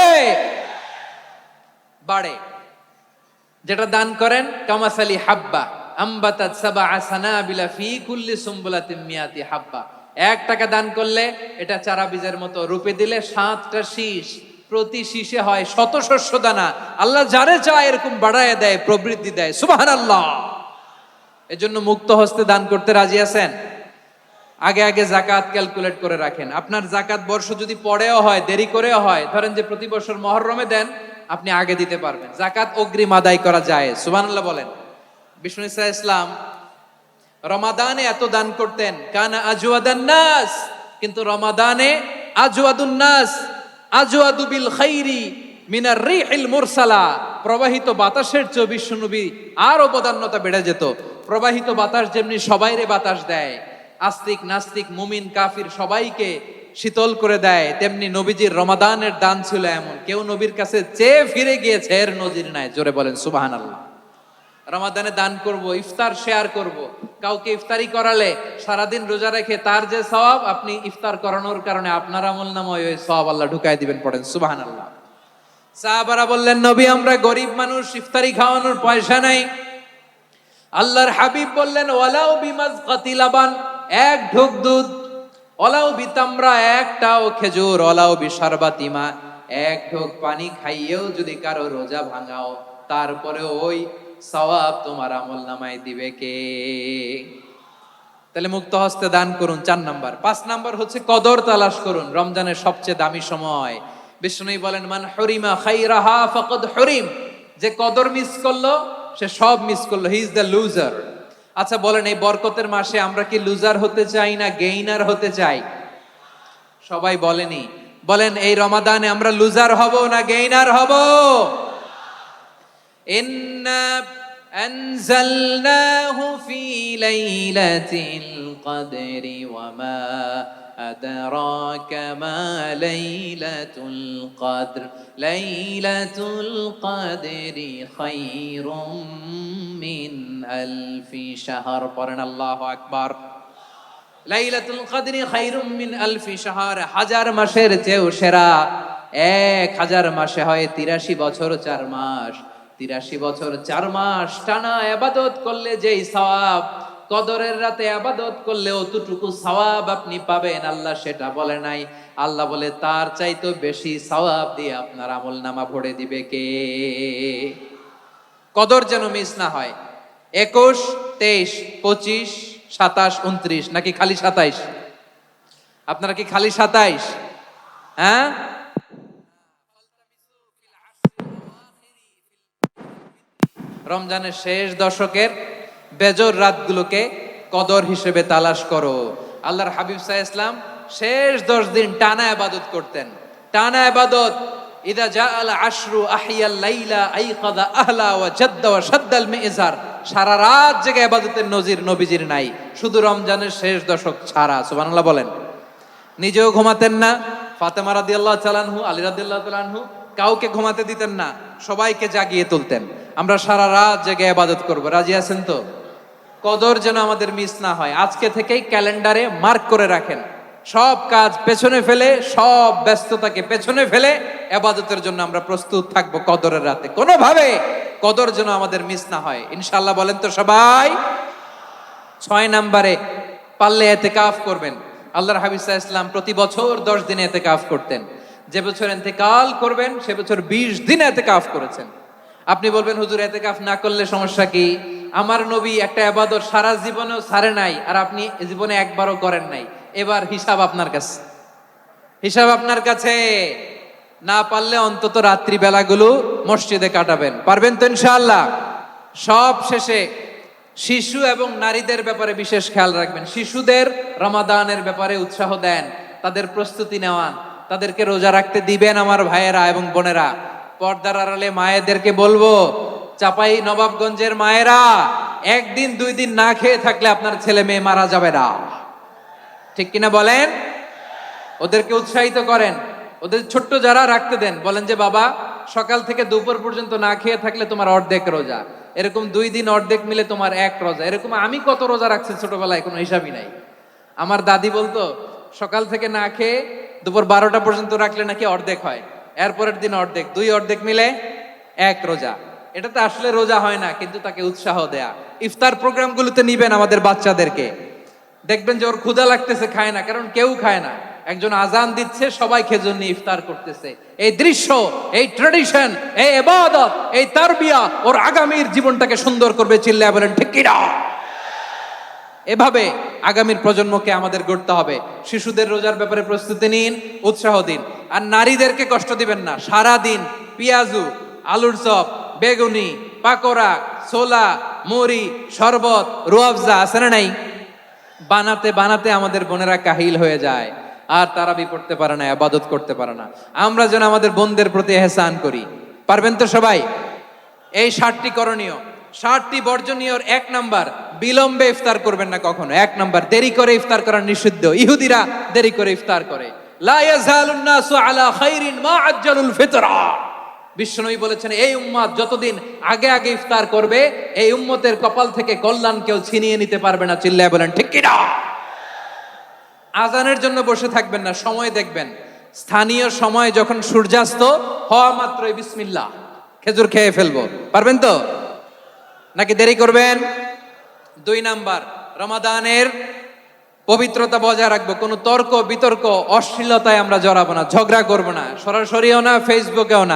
বাড়ে। যেটা দান করেন, কামাসালি হাব্বা আম্বাতাত সাবআ সানাবিলা ফি কুল্লি সুমবুলাতিন মিয়াতি হাব্বা। 1 টাকা দান করলে এটা চারা বীজের মতো, রূপে দিলে 7টা শীষ, প্রতি শীষে হয় 100 শস্য দানা। আল্লাহ যারে চায় এরকম বাড়ায় দেয়, প্রবৃদ্ধি দেয়। সুবহানাল্লাহ। এজন্য মুক্ত হস্তে দান করতে রাজি আছেন? আগে আগে যাকাত ক্যালকুলেট করে রাখেন। আপনার যাকাত বর্ষ যদি পরেও হয়, দেরি করেও হয়, ধরেন যে প্রতি বছর মুহররমে দেন, আপনি আগে দিতে পারবেন। যাকাত অগ্রিম আদায় করা যায়। সুবহানাল্লাহ বলেন। বিষ্ণু ইসা ইসলাম রমাদানে এত দান করতেন, কানা আজওয়াদান নাস, কিন্তু রমাদানে আজওয়াদুন নাস আজওয়াদু বিল খাইরি মিনার রিহিল মুরসালা, প্রবাহিত বাতাসের চেয়ে বিশ্বনবী আরো বদান্যতা বেড়ে যেত। প্রবাহিত বাতাস যেমনি সবাইরে বাতাস দেয়, আস্তিক নাস্তিক মুমিন কাফির সবাইকে শীতল করে দেয়, তেমনি নবীজির রমাদানের দান ছিল এমন, কেউ নবীর কাছে চেয়ে ফিরে গিয়েছে এর নজির নাই। জোরে বলেন সুবহানাল্লাহ। রমাদানে দান করব, ইফতার শেয়ার করব, কাউকে ইফতারি করালে সারাদিন রোজা রেখে তার যে সওয়াব, আপনি ইফতার করানোর কারণে আপনার আমলনামায় ওই সওয়াব আল্লাহ ঢুকায় দিবেন। পড়েন সুবহানাল্লাহ। সাহাবারা বললেন, নবী আমরা গরিব মানুষ, ইফতারি খাওয়ানোর পয়সা নাই। আল্লাহর হাবিব বললেন, ওয়ালাউ বিমাজকাতি লাবান, এক ঢোক দুধ, ওয়ালাউ বিতামরা, একটাও খেজুর, ওয়ালাউ বিশারবাতি মা, এক ঢোক পানি খাইয়েও যদি কারো রোজা ভাঙাও, তারপরে ওই সওয়াব তোমার আমলনামায় দিবে কে? তাহলে মুক্ত হস্তে দান করুন, 4 নাম্বার। 5 নাম্বার হচ্ছে কদর তালাশ করুন, রমজানের সবচেয়ে দামি সময়। বিষ্ণু বলেন, মান হুরিমা খাইরাহা ফাকাদ হুরিম, যে কদর মিস করলো সে সব মিস করলো, হি ইজ দ্য লুজার। আচ্ছা বলেন, এই বরকতের মাসে আমরা কি লুজার হতে চাই না গেইনার হতে চাই? সবাই বলেনি, বলেন এই রমাদানে আমরা লুজার হব না গেইনার হব? ইন্না আনজালনাহু ফি লাইলাতিল কদরি ওয়া মা আদরাকা মা লাইলাতুল কদর, লাইলাতুল কদরি খায়রুম মিন আলফি শাহর। পড়েন আল্লাহু আকবার। লাইলাতুল কদরি খায়রুম মিন আলফি শাহর, 1000 মাসের চেয়েও সেরা। 1000 মাসে হয় 83 বছর 4 মাস। 83 বছর 4 মাস টানা ইবাদত করলে যেই সওয়াব, কদরের রাতে ইবাদত করলে অতটুকু সওয়াব আপনি পাবেন, আল্লাহ সেটা বলে নাই। আল্লাহ বলে তার চাইতে বেশি সওয়াব দিয়ে আপনার আমলনামা ভরে দিবে কে? কদর যেন মিস না হয়। 21, 23, 25, 27, 29 নাকি খালি 27? আপনারা কি খালি 27? হ্যাঁ, রমজানের শেষ দশকের বেজর রাতগুলোকে কদর হিসেবে তালাশ করো। আল্লাহর হাবিব সাল্লাল্লাহু আলাইহি ওয়াসাল্লাম শেষ 10 দিন টানা ইবাদত করতেন, টানা ইবাদত। ইদা জাআল আশরু আহিয়াল লাইলা আইকাদা আহলা ওয়া জাদ্দা ওয়া শাদ্দাল মিজার, সারা রাত জেগে ইবাদতের নজির নবীজির নাই, শুধু রমজানের শেষ দশক ছাড়া। সুবহানাল্লাহ বলেন। নিজেও ঘুমাতেন না, ফাতেমা রাদিয়াল্লাহু তাআলা আনহু, আলী রাদিয়াল্লাহু তাআলা আনহু কাউকে ঘুমাতে দিতেন না, সবাইকে জাগিয়ে তুলতেন। আমরা সারা রাত জেগে ইবাদত করব, রাজি আছেন তো? কদর যেন আমাদের মিস না হয়। আজকে থেকেই ক্যালেন্ডারে মার্ক করে রাখেন, সব কাজ পেছনে ফেলে, সব ব্যস্ততাকে পেছনে ফেলে ইবাদতের জন্য আমরা প্রস্তুত থাকবো কদরের রাতে। কোনোভাবে কদর যেন আমাদের মিস না হয়, ইনশাআল্লাহ। বলেন তো সবাই। 6 নম্বরে পারলে ইতিকাফ করবেন। আল্লাহর হাবিব সাল্লাল্লাহু আলাইহি ওয়াসাল্লাম প্রতি বছর 10 দিন ইতিকাফ করতেন। যে বছর ইন্তেকাল করবেন সে বছর 20 দিন ইতিকাফ করেছেন। আপনি বলবেন, হুজুর ইতিকাফ না করলে সমস্যা কি? আমার নবী একটা ইবাদত সারা জীবনেও ছাড়ে নাই, আর আপনি জীবনে একবারও করেন নাই। এবার হিসাব আপনার কাছে, হিসাব আপনার কাছে। না পারলে অন্তত রাত্রি বেলাগুলো মসজিদে কাটাবেন। পারবেন তো ইনশাআল্লাহ? সব শেষে শিশু এবং নারীদের ব্যাপারে বিশেষ খেয়াল রাখবেন। শিশুদের রমাদানের ব্যাপারে উৎসাহ দেন, তাদের প্রস্তুতি নেওয়ান, তাদেরকে রোজা রাখতে দিবেন। আমার ভাইয়েরা এবং বোনেরা, পর্দার আড়ালে মায়েদেরকে বলবো, চাপাই নবাবগঞ্জের মায়েরা, 1 দিন 2 দিন না খেয়ে থাকলে আপনার ছেলে মেয়ে মারা যাবে না, ঠিক কিনা বলেন? ওদেরকে উৎসাহিত করেন, ওদের ছোট্ট যারা রাখতে দেন, বলেন যে বাবা সকাল থেকে দুপুর পর্যন্ত না খেয়ে থাকলে তোমার অর্ধেক রোজা, এরকম 2 দিন অর্ধেক মিলে তোমার 1 রোজা। এরকম আমি কত রোজা রাখছি ছোটবেলায়, কোনো হিসাবই নাই। আমার দাদি বলতো সকাল থেকে না খেয়ে দুপুর 12টা পর্যন্ত রাখলে নাকি অর্ধেক হয়, এরপরের দিন অর্ধেক, 2 অর্ধেক মিলে 1 রোজা। এটা তো আসলে রোজা হয় না, কিন্তু তাকে উৎসাহ দেয়া। ইফতার প্রোগ্রামগুলোতে নিবেন আমাদের বাচ্চাদেরকে, দেখবেন যে ওর ক্ষুধা লাগতেছে, খায় না, কারণ কেউ খায় না। একজন আজান দিচ্ছে, সবাই খেজুর নিয়ে ইফতার করতেছে। এই দৃশ্য, এই ট্র্যাডিশন, এই ইবাদত, এই তারবিয়া ওর আগামীর জীবনটাকে সুন্দর করবে। চিল্লায় বলেন ঠিক কি না? এভাবে আগামীর প্রজন্মকে আমাদের গড়তে হবে। শিশুদের রোজার ব্যাপারে প্রস্তুতি নিন, উৎসাহ দিন। আর নারীদেরকে কষ্ট দিবেন না। সারা দিন পেঁয়াজু, আলুর চপ, বেগুনি, পাকোড়া, ছোলা, মুড়ি, শরবত, রুয়াবজা আছে না নাই? বানাতে বানাতে আমাদের বোনেরা কাহিল হয়ে যায়, আর তারাবি পড়তে পারে না, ইবাদত করতে পারে না। আমরা যেন আমাদের বোনদের প্রতি এহসান করি। পারবেন তো সবাই? এই 60টি করণীয়, 60টি বর্জনীয়। 1 নাম্বার, বিলম্বে ইফতার করবেন না কখনো। 1 নাম্বার, দেরি করে ইফতার করা নিষিদ্ধ। ইহুদিরা দেরি করে ইফতার করে। লা ইয়াজালুন নাসু আলা খাইরিন মা আজ্জালুল ফিতরা। বিশ্বনবী বলেছেন, এই উম্মত যতদিন আগে আগে ইফতার করবে, এই উম্মতের কপাল থেকে কল্যাণ কেউ ছিনিয়ে নিতে পারবে না। চিল্লায় বলেন ঠিক কি না? আজানের জন্য বসে থাকবেন না, সময় দেখবেন। স্থানীয় সময় যখন সূর্যাস্ত হওয়া মাত্রই বিসমিল্লাহ, খেজুর খেয়ে ফেলবো। পারবেন তো নাকি দেরি করবেন? 2 নাম্বার, রমাদানের পবিত্রতা বজায় রাখবো। কোনো তর্ক বিতর্ক অশ্লীলতায় আমরা জড়াবো না, ঝগড়া করবো না, সরাসরিও না, ফেসবুকেও না।